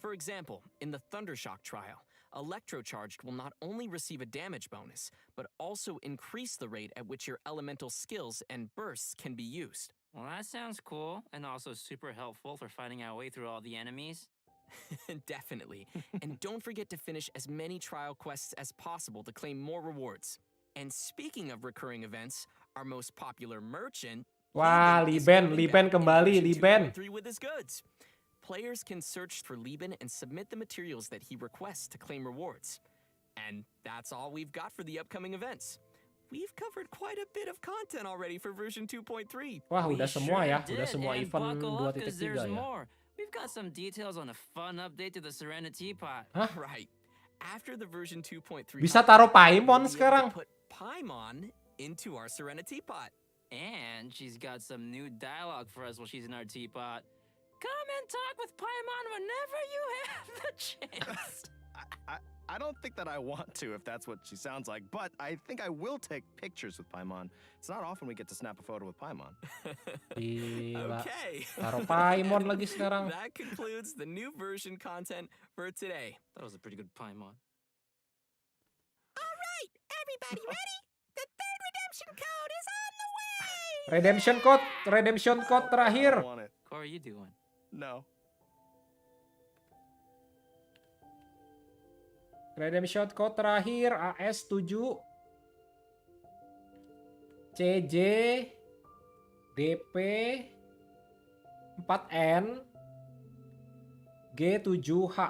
For example, in the Thundershock trial, Electrocharged will not only receive a damage bonus, but also increase the rate at which your elemental skills and bursts can be used. Well, that sounds cool, and also super helpful for fighting our way through all the enemies. Definitely. And don't forget to finish as many trial quests as possible to claim more rewards. And speaking of recurring events, our most popular merchant, Wah, Liben Liben kembali, Liben. with his goods. Players can search for Liben and submit the materials that he requests to claim rewards. And that's all we've got for the upcoming events. We've covered quite a bit of content already for version 2.3. Wah, udah semua ya, Did, udah semua and event buckle up 'cause 2.3 there's ya. more. We've got some details on a fun update to the Serenity Pot. Hah? Right. After the version 2.3, Bisa taruh we'll be Paimon able to sekarang. put Paimon into our Serenity Pot. And she's got some new dialogue for us while she's in our teapot. Come and talk with Paimon whenever you have the chance. I don't think that I want to, if that's what she sounds like, but I think I will take pictures with Paimon. It's not often we get to snap a photo with Paimon. Gila. Okay. Taruh Paimon lagi sekarang. That concludes the new version content for today. That was a pretty good Paimon. All right, everybody ready? The third redemption code is on the way. Redemption code terakhir. I want it. How are you doing? No. Redemption code terakhir AS7 CJ DP 4N G7H.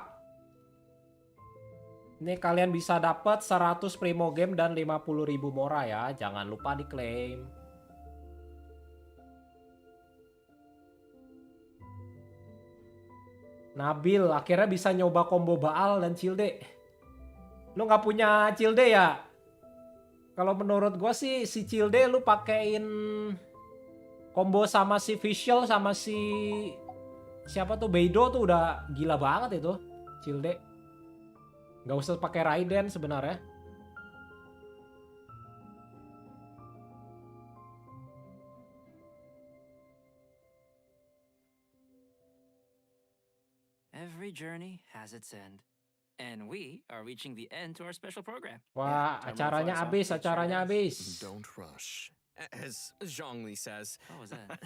Ini kalian bisa dapat 100 primo game dan 50.000 mora ya. Jangan lupa diklaim. Nabil akhirnya bisa nyoba combo Baal dan Cilde. Lu nggak punya Cilde ya? Kalau menurut gua sih si Cilde lu pakein combo sama si Visual sama si siapa tuh Beidou tuh udah gila banget itu Cilde. Nggak usah pakai Raiden sebenarnya. Every journey has its end. And we are reaching the end to our special program. Wah, acaranya habis, acaranya habis. Don't rush. As Zhongli says. What was that?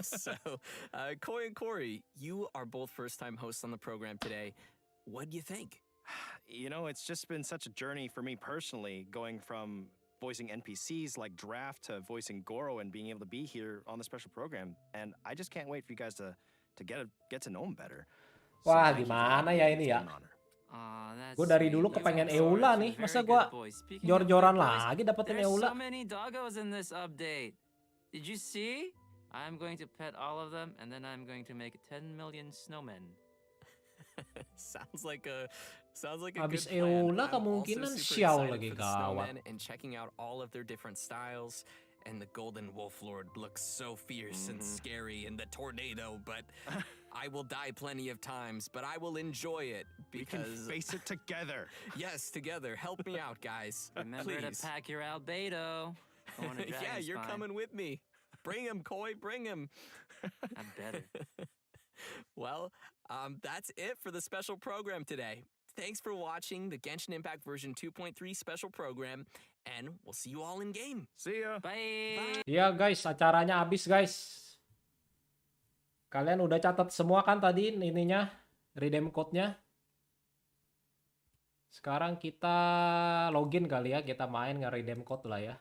So, Koi and Corey, you are both first-time hosts on the program today. What do you think? You know, it's just been such a journey for me personally, going from voicing NPCs like Draft to voicing Goro and being able to be here on the special program. And I just can't wait for you guys to get to know him better. So Wah, thank you for gimana having ya me. ini It's ya? an honor. Gue dari dulu kepengen Eula nih, masa gue jor-joran lagi dapetin Eula? So many doggos in this update. Did you see? I'm going to pet all of them, and then I'm going to make 10 million snowmen. Sounds like a Habis good plan. Eula I'm kemungkinan also super Xiao excited lagi for the gawat. snowmen and checking out all of their different styles. And the Golden Wolf Lord looks so fierce and scary in the tornado, but I will die plenty of times, but I will enjoy it We can because face it together. yes, together. Help me out, guys. Remember to Please. pack your albedo. Going to Yeah, you're Dragonspine. coming with me. Bring him, Koi, bring him. I better. Well, that's it for the special program today. Thanks for watching the Genshin Impact version 2.3 special program, and we'll see you all in game. See ya. Bye. Iya guys, acaranya habis guys. Kalian udah catat semua kan tadi ininya, redeem code-nya? Sekarang kita login kali ya, kita main nge-redeem code lah ya.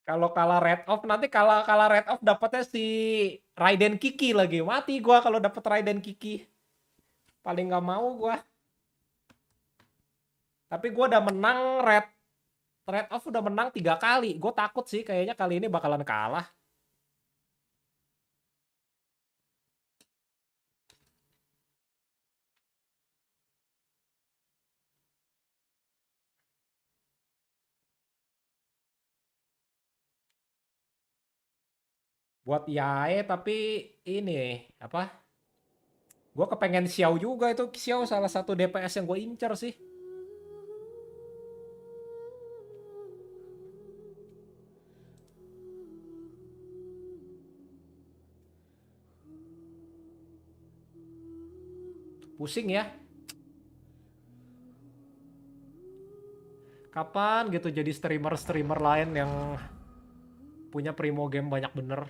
Kalau kalah red off nanti kalah red off dapatnya si Raiden Kiki lagi. Mati gua kalau dapat Raiden Kiki. Paling nggak mau gua. Tapi gua udah menang Red Off udah menang 3 kali. Gue takut sih kayaknya kali ini bakalan kalah. Buat Yae tapi ini apa? Gue kepengen Xiao juga, itu Xiao salah satu DPS yang gue incer sih. Pusing ya. Kapan gitu jadi streamer lain yang punya primo game banyak bener.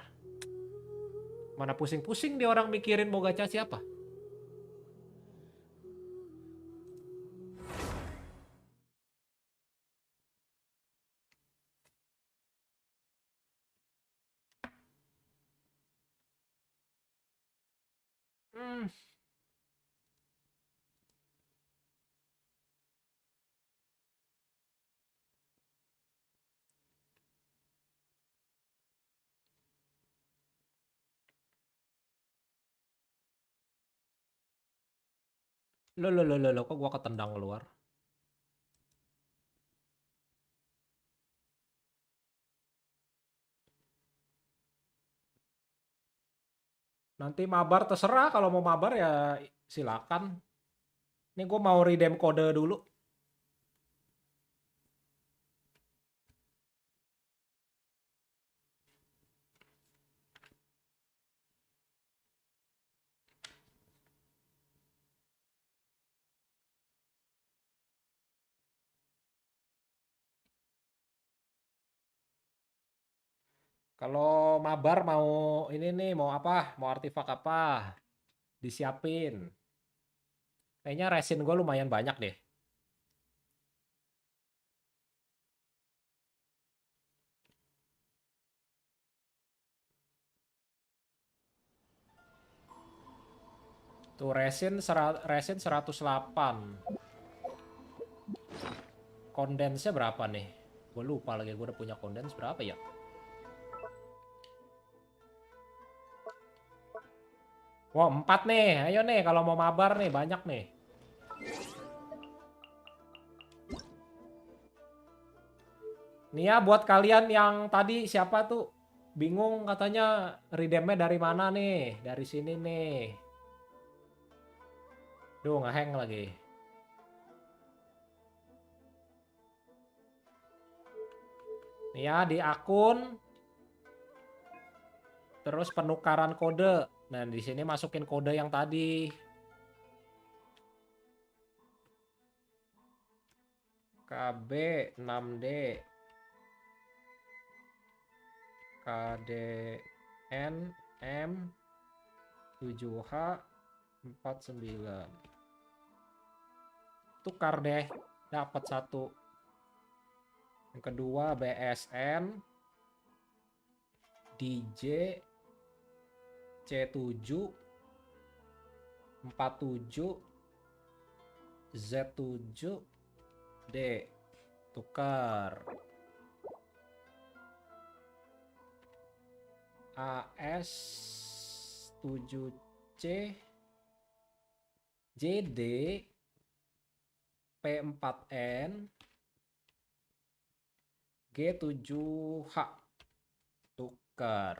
Mana pusing-pusing dia orang mikirin mau gacha siapa. Loh, kok gua ketendang keluar? Nanti mabar terserah, kalau mau mabar ya silakan. Ini gue mau redeem kode dulu. Kalau mabar mau ini nih, mau apa? Mau artefak apa? Disiapin. Kayaknya resin gue lumayan banyak deh. Tuh resin 108. Kondensnya berapa nih? Gue lupa lagi, gue udah punya kondens berapa ya? Wah, 4 nih. Ayo nih kalau mau mabar nih, banyak nih. Nih ya buat kalian yang tadi siapa tuh bingung katanya redeemnya dari mana nih? Dari sini nih. Duh, ngehang lagi. Nih ya di akun. Terus penukaran kode. Nah, di sini masukin kode yang tadi. KB 6D. KDN M 7H 49. Tukar deh, dapat 1. Yang kedua BSN DJ C7 47 Z7 D. Tukar. AS 7C JD P4N G7H. Tukar.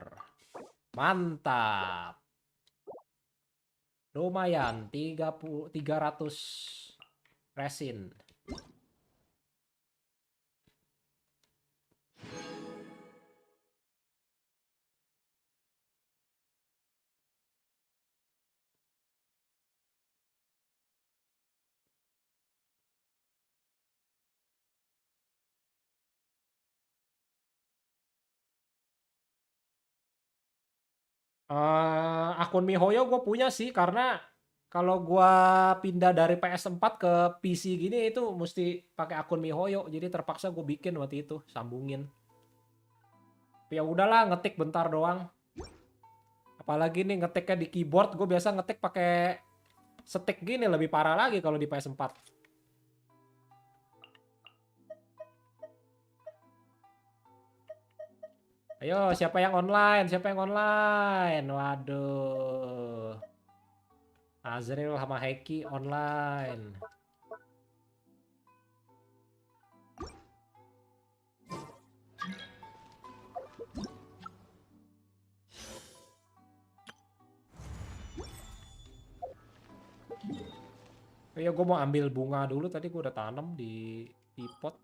Mantap. Lumayan 300 resin. Akun Mihoyo gue punya sih, karena kalau gue pindah dari PS4 ke PC gini itu mesti pakai akun Mihoyo, jadi terpaksa gue bikin waktu itu, sambungin. Tapi ya udahlah, ngetik bentar doang. Apalagi nih ngetiknya di keyboard, gue biasa ngetik pakai Stick gini lebih parah lagi kalau di PS4. Ayo, siapa yang online? Siapa yang online? Waduh. Azril sama Heki online. Ayo, gue mau ambil bunga dulu. Tadi gue udah tanam di pot.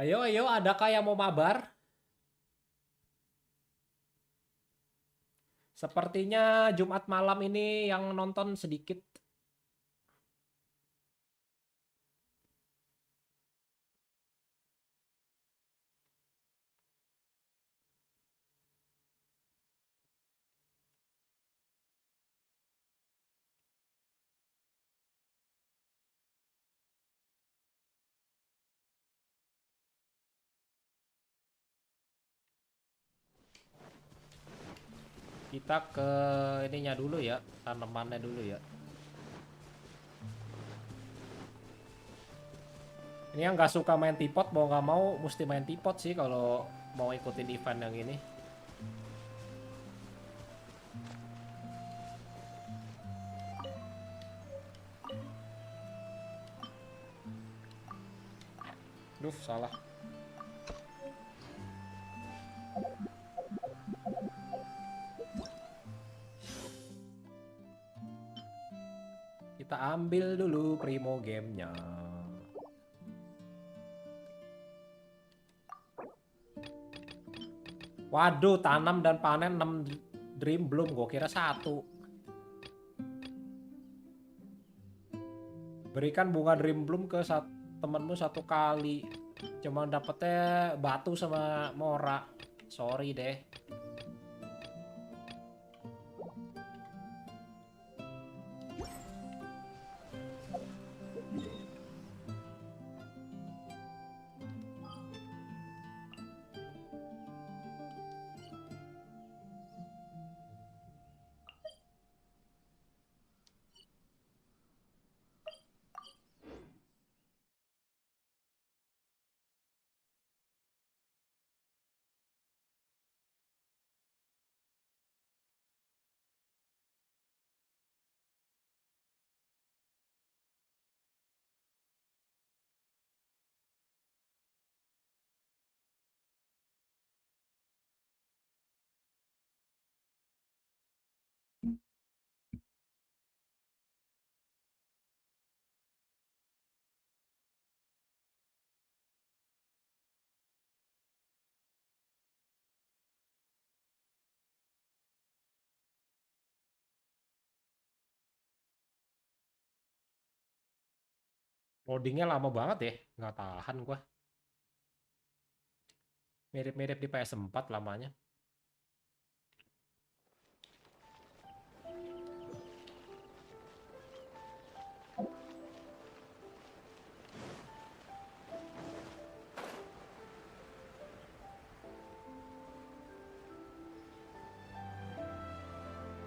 Ayo, ayo, adakah yang mau mabar? Sepertinya Jumat malam ini yang nonton sedikit. Kita ke ininya dulu ya, tanamannya dulu ya. Ini yang nggak suka main tipot, mau nggak mau mesti main tipot sih kalau mau ikutin event yang ini. Duh, salah. Kita ambil dulu primo gamenya. Waduh, tanam dan panen 6 dream belum, gue kira 1. Berikan bunga dream bloom ke temenmu 1 kali. Cuma dapetnya batu sama mora. Sorry deh. Loadingnya lama banget ya, nggak tahan gua. Mirip-mirip di PS4 lamanya.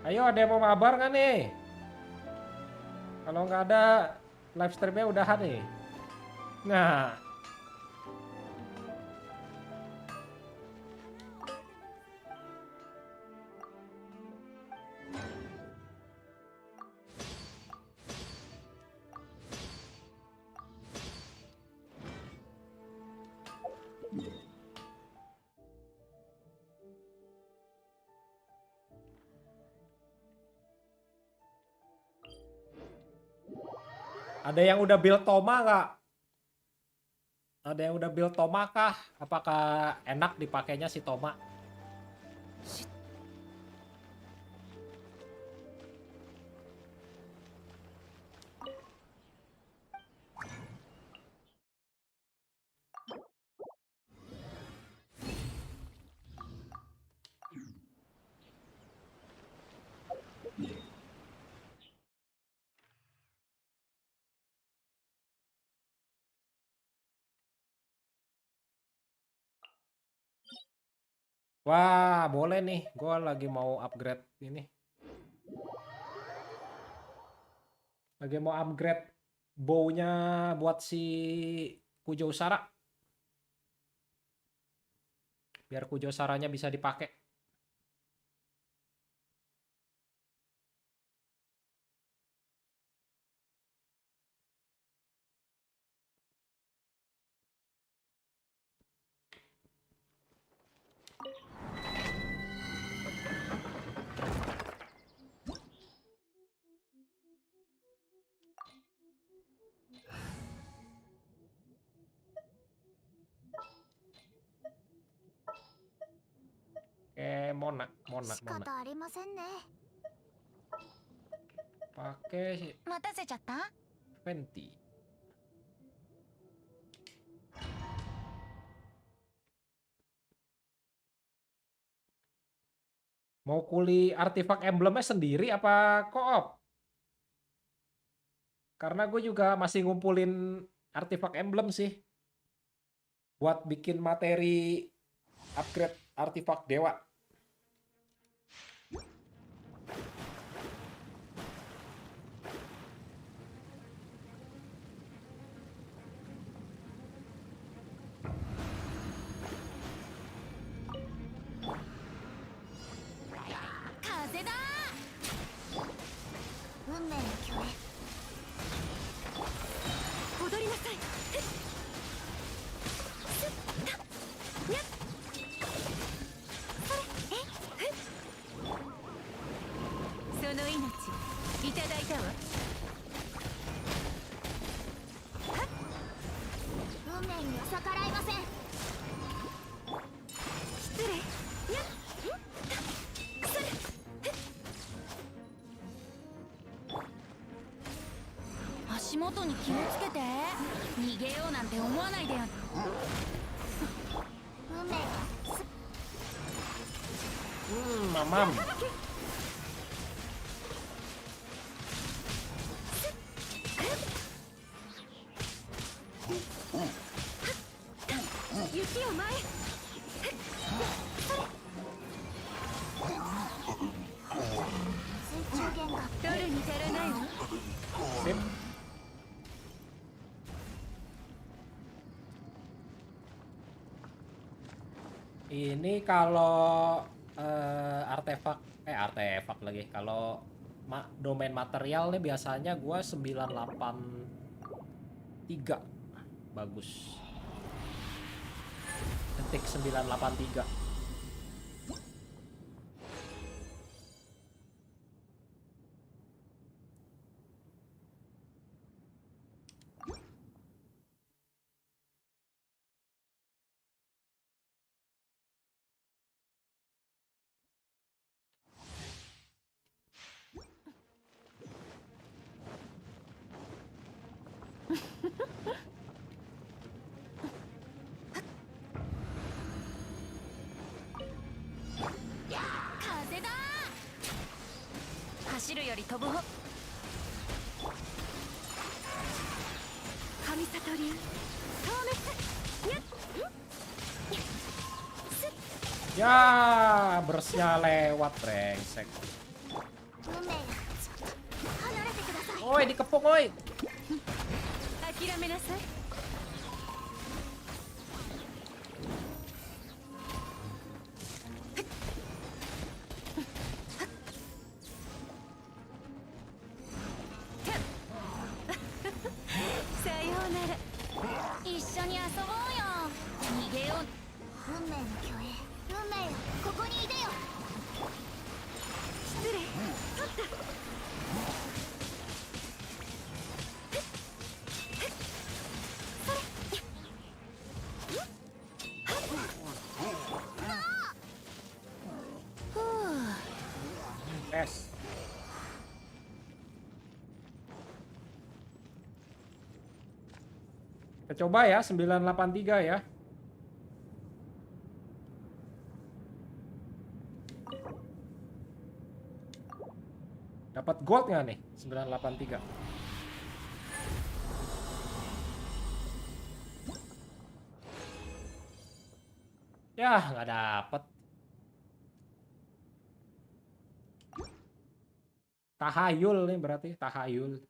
Ayo, ada yang mau mabar nggak nih? Kalau nggak ada, live streamnya udahan nih. Nah, ada yang udah build Toma nggak? Ada yang udah build Toma kah? Apakah enak dipakainya si Toma? Wah, boleh nih. Gue lagi mau upgrade ini. Lagi mau upgrade bow-nya buat si Kujo Usara. Biar Kujo Usaranya bisa dipakai. Mona. Pakai Fenty. Mau kuli artefak emblemnya sendiri apa co-op? Karena gue juga masih ngumpulin artefak emblem sih. Buat bikin materi upgrade artefak dewa. Malam. Sip. Ini kalau artefak lagi. Kalau domain materialnya biasanya gua 983. Bagus. Ketik 983. Ya, bersnya lewat brengsek. Oi, dikepung oi. Yes. Kita coba ya 983 ya. Dapat gold nggak nih 983? Ya nggak dapet. Tahayul nih berarti, tahayul.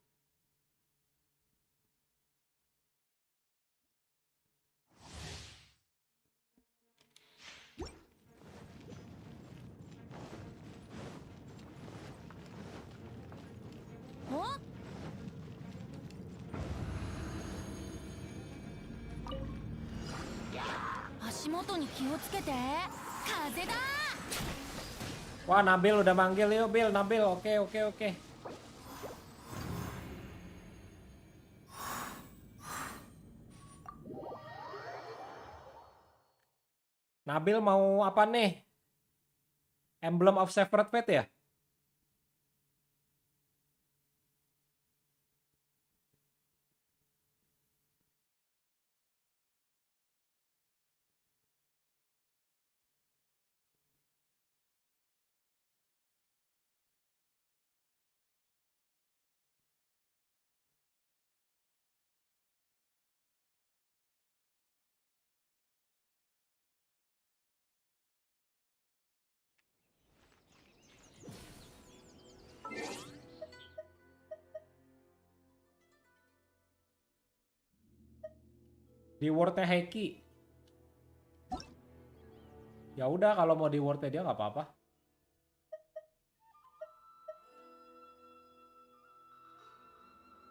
Oh? 足元に気をつけて。風だ。 Wah, Nabil udah manggil. Yuk, Bil, Nabil. Oke, oke, oke. Nabil mau apa nih? Emblem of Separate Fate ya? Di wordnya Heki. Ya udah kalau mau di wordnya dia nggak apa-apa.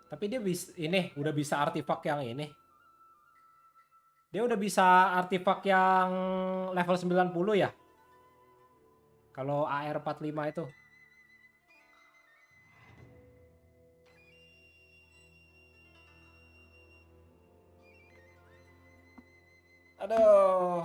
Tapi dia bisa ini udah bisa artefak yang ini. Dia udah bisa artefak yang level 90 ya. Kalau AR45 itu. Aduh.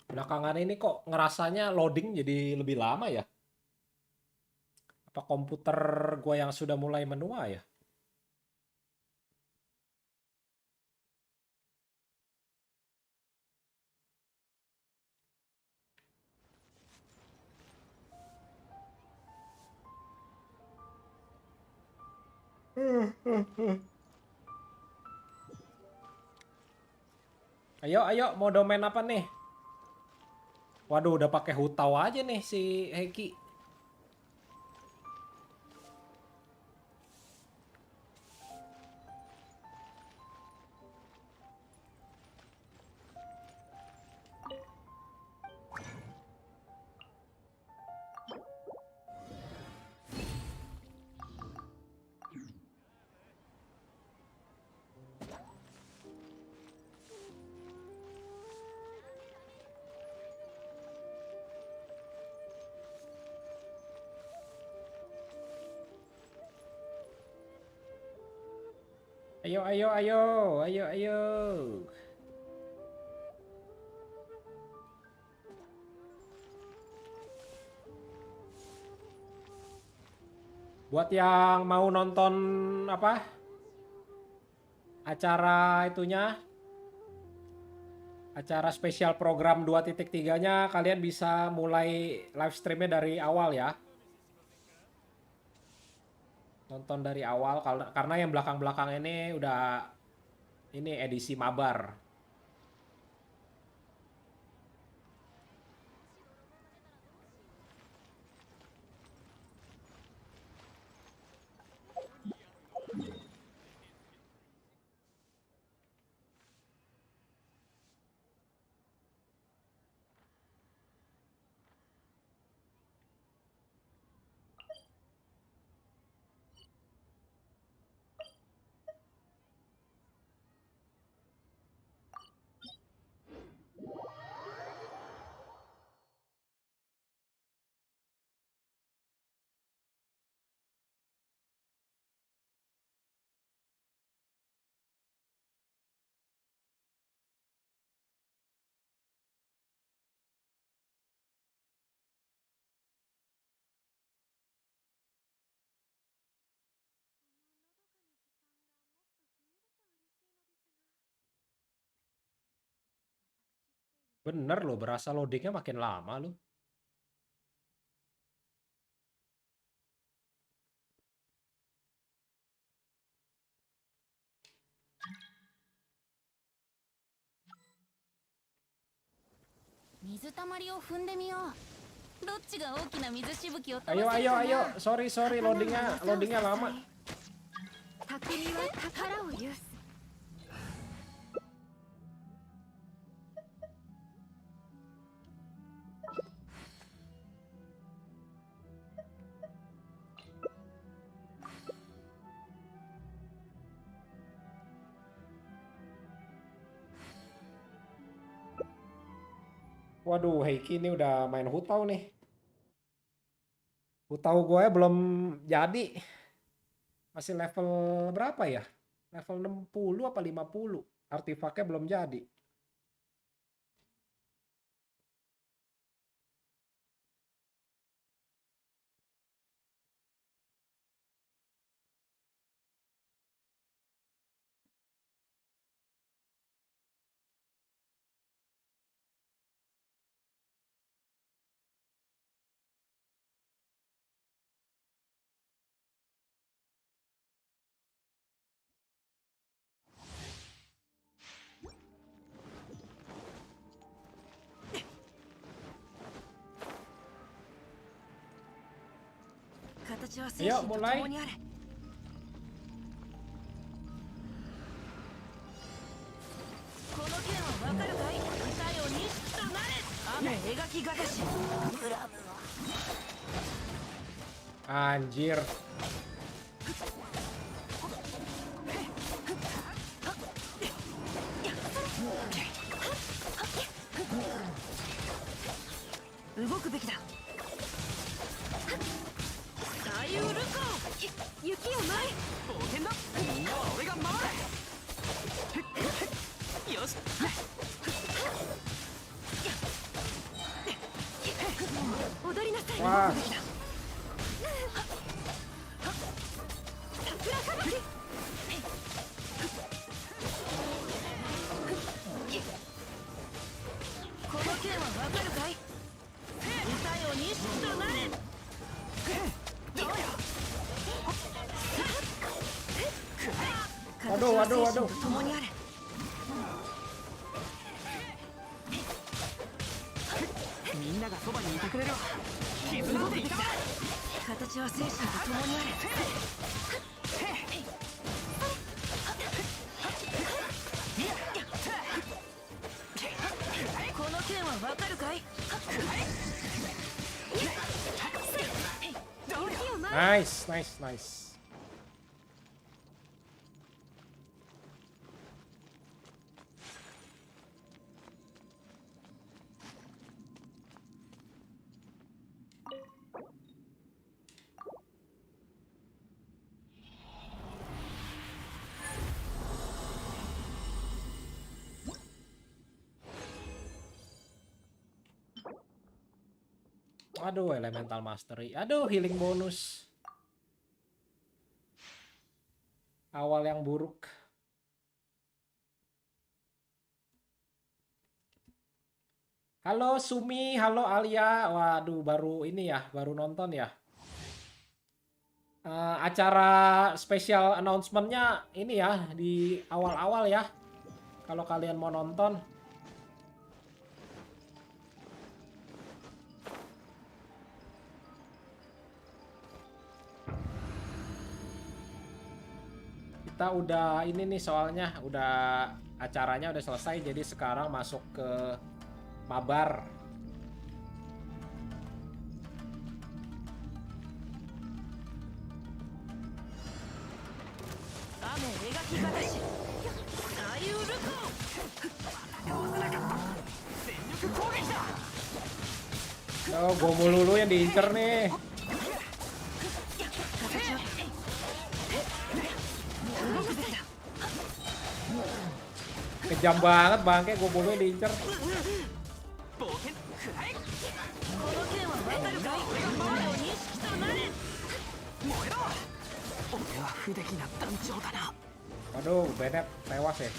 Belakangan ini kok ngerasanya loading jadi lebih lama ya? Apa komputer gue yang sudah mulai menua ya? Ayo, ayo, mau domain apa nih? Waduh, udah pakai hutau aja nih si Heki. Ayo, ayo, ayo, ayo, ayo. Buat yang mau nonton apa? Acara itunya, acara spesial program 2.3-nya kalian bisa mulai live streamnya dari awal ya. Nonton dari awal karena yang belakang-belakang ini udah ini edisi mabar. Bener loh, berasa loadingnya makin lama loh. Ayo, sorry, loadingnya lama. Waduh, Heiki ini udah main hutau nih. Hutau gue belum jadi. Masih level berapa ya? Level 60 apa 50? Artifaknya belum jadi. Ayo, mulai. Anjir. Wah. Waduh. Nice. Aduh, elemental mastery. Aduh, healing bonus. Awal yang buruk. Halo Sumi, halo Alia. Waduh, baru ini ya, baru nonton ya. Acara spesial announcement-nya ini ya, di awal-awal ya. Kalau kalian mau nonton. Kita udah ini nih soalnya udah acaranya udah selesai, jadi sekarang masuk ke mabar. Oh, gue mulu yang diincer nih. Kejam banget bangke, gue mulu diincer. Aduh, Bennett tewas ya.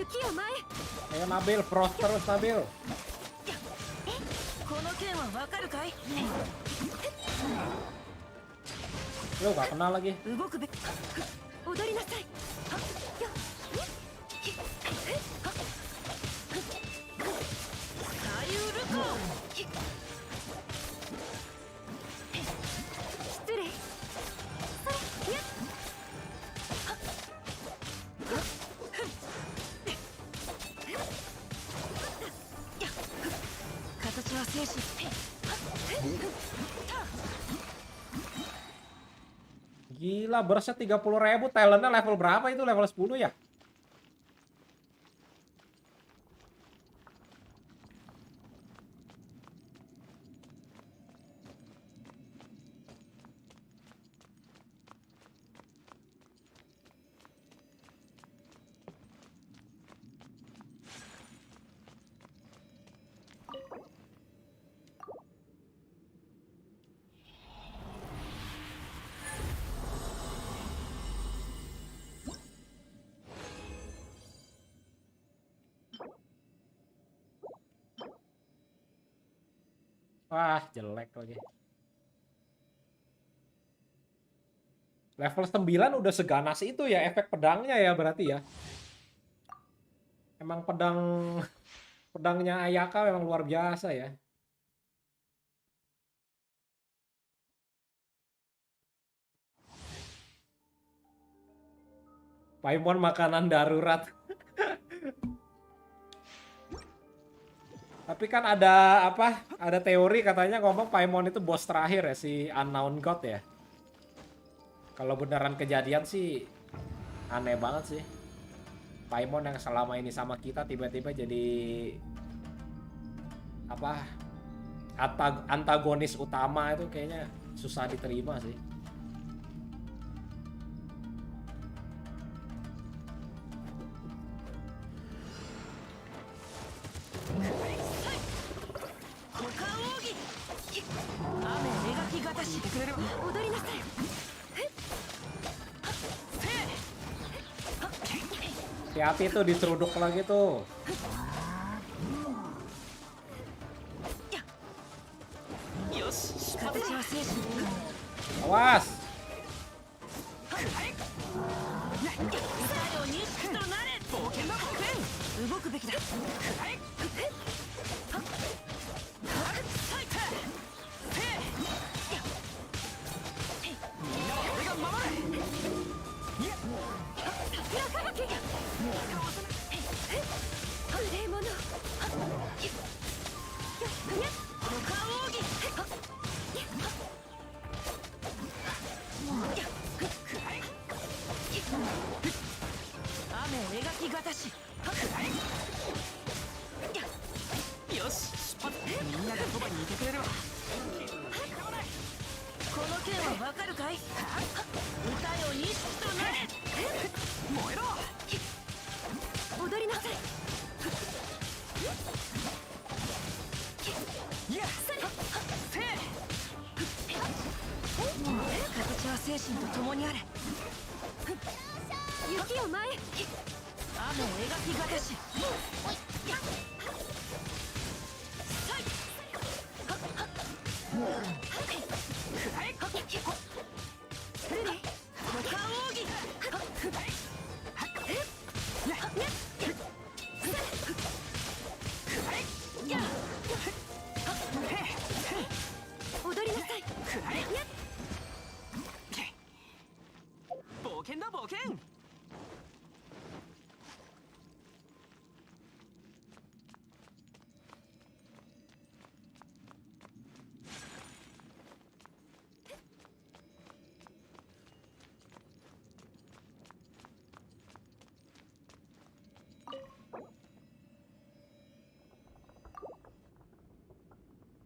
Ayo Nabil, pros terus Nabil. Lu gak kenal lagi. Gila, burstnya 30.000, talentnya level berapa itu? Level 10 ya? Wah, jelek lagi. Level 9 udah seganas itu ya efek pedangnya ya berarti ya. Emang pedangnya Ayaka memang luar biasa ya. Paimon makanan darurat. Tapi kan ada apa? Ada teori katanya ngomong Paimon itu bos terakhir ya, si Unknown God ya. Kalau beneran kejadian sih aneh banget sih. Paimon yang selama ini sama kita tiba-tiba jadi apa? Antagonis utama itu kayaknya susah diterima sih. Hati-hati tuh diseruduk lagi tuh. Awas.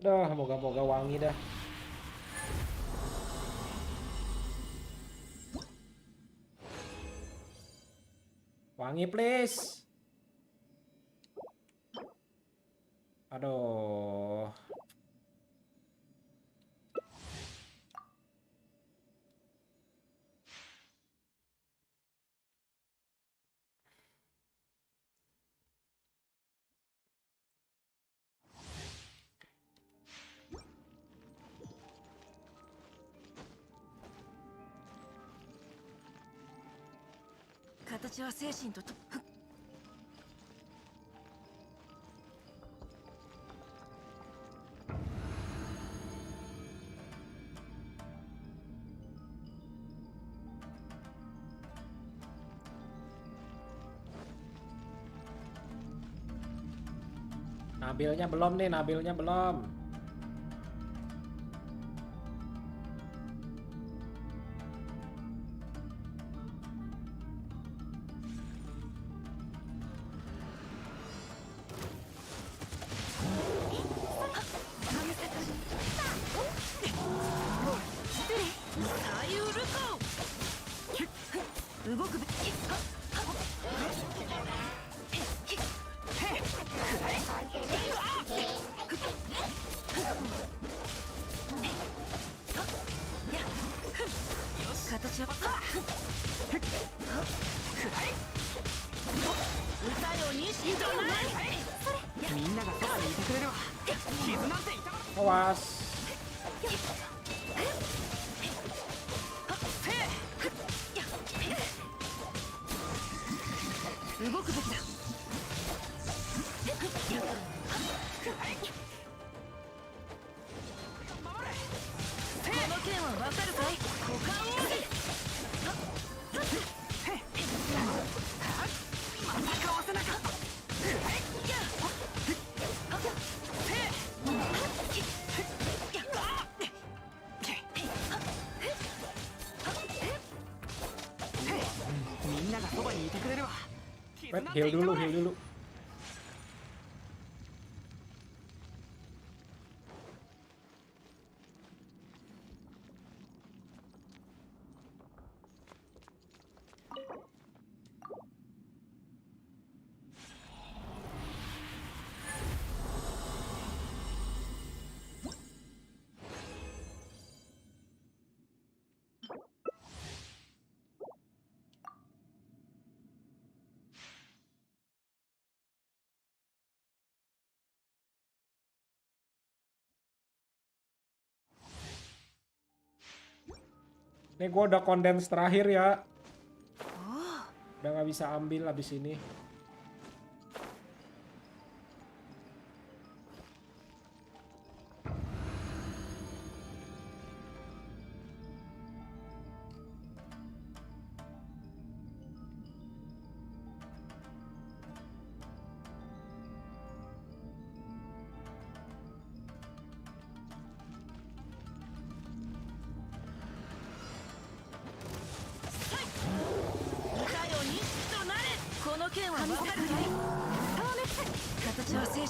Dah, moga-moga wangi dah. Wangi please. Aduh. 形は精神とNabilnya belum nih, Nabilnya belum. Awas. Heal dulu, heal dulu. Ini gue udah kondens terakhir ya. Udah nggak bisa ambil abis ini.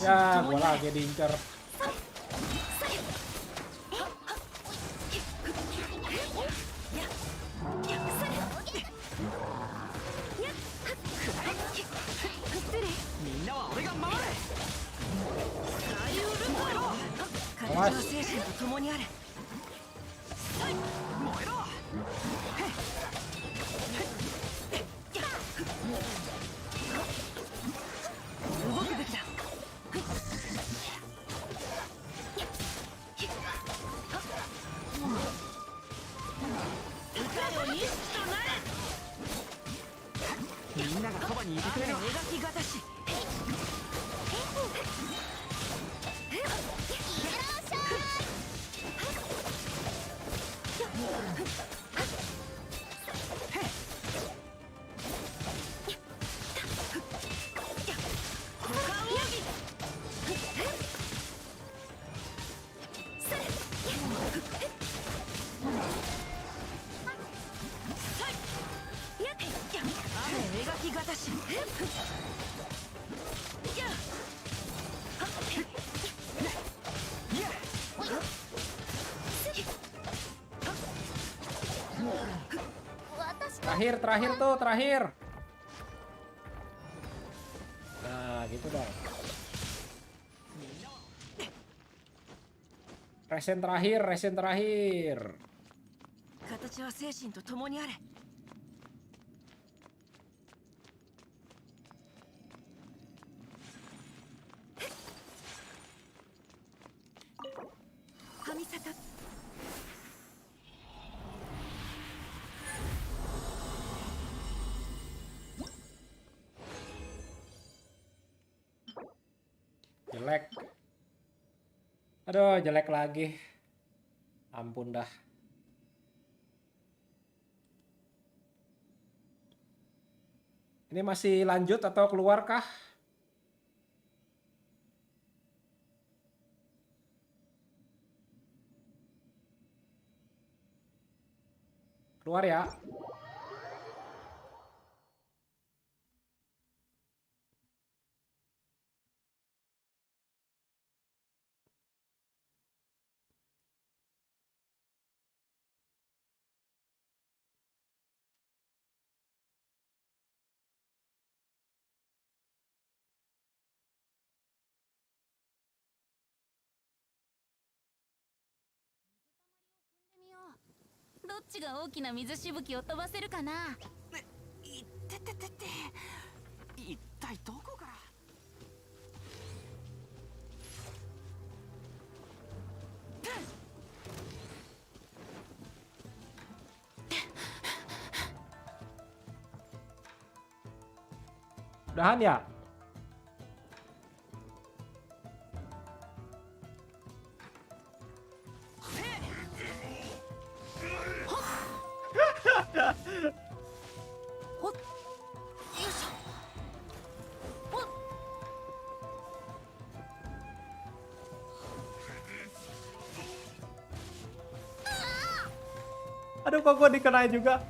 Ya, gue lagi diincar. Terakhir tuh, terakhir. Nah, gitu dong. Resen terakhir, resen terakhir. jelek. Aduh, jelek lagi. Ampun dah. Ini masih lanjut atau keluar kah? Keluar ya. Udahan ya? Aduh, kok gue dikenain juga.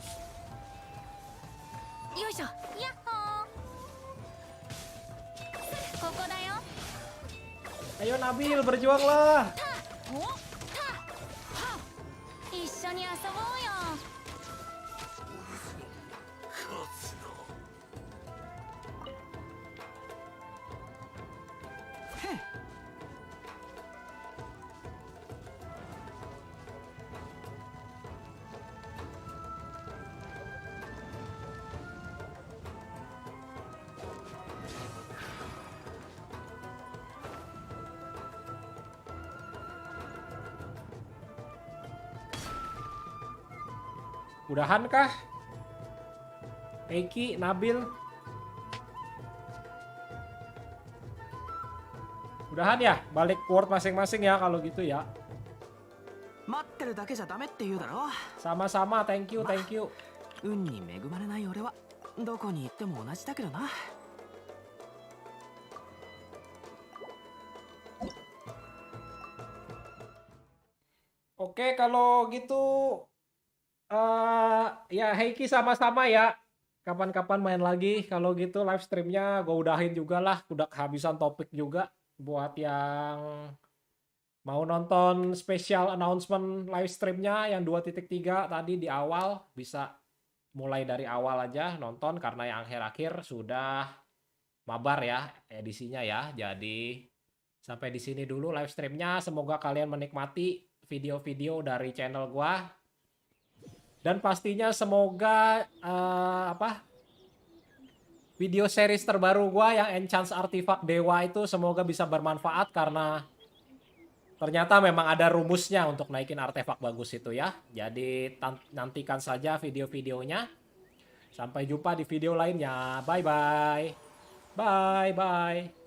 Ayo Nabil, berjuanglah. Udahan kah? Eki, Nabil. Udahan ya? Balik word masing-masing ya kalau gitu ya. Sama-sama, thank you, thank you. Oke, kalau gitu ya Heiki sama-sama ya. Kapan-kapan main lagi. Kalau gitu live streamnya gue udahin juga lah. Udah kehabisan topik juga. Buat yang mau nonton special announcement live streamnya yang 2.3 tadi di awal, bisa mulai dari awal aja nonton, karena yang akhir-akhir sudah mabar ya edisinya ya. Jadi sampai di sini dulu live streamnya. Semoga kalian menikmati video-video dari channel gua. Dan pastinya semoga video series terbaru gua yang Enchant Artifact Dewa itu semoga bisa bermanfaat, karena ternyata memang ada rumusnya untuk naikin artefak bagus itu ya. Jadi nantikan saja video-videonya. Sampai jumpa di video lainnya. Bye-bye. Bye-bye.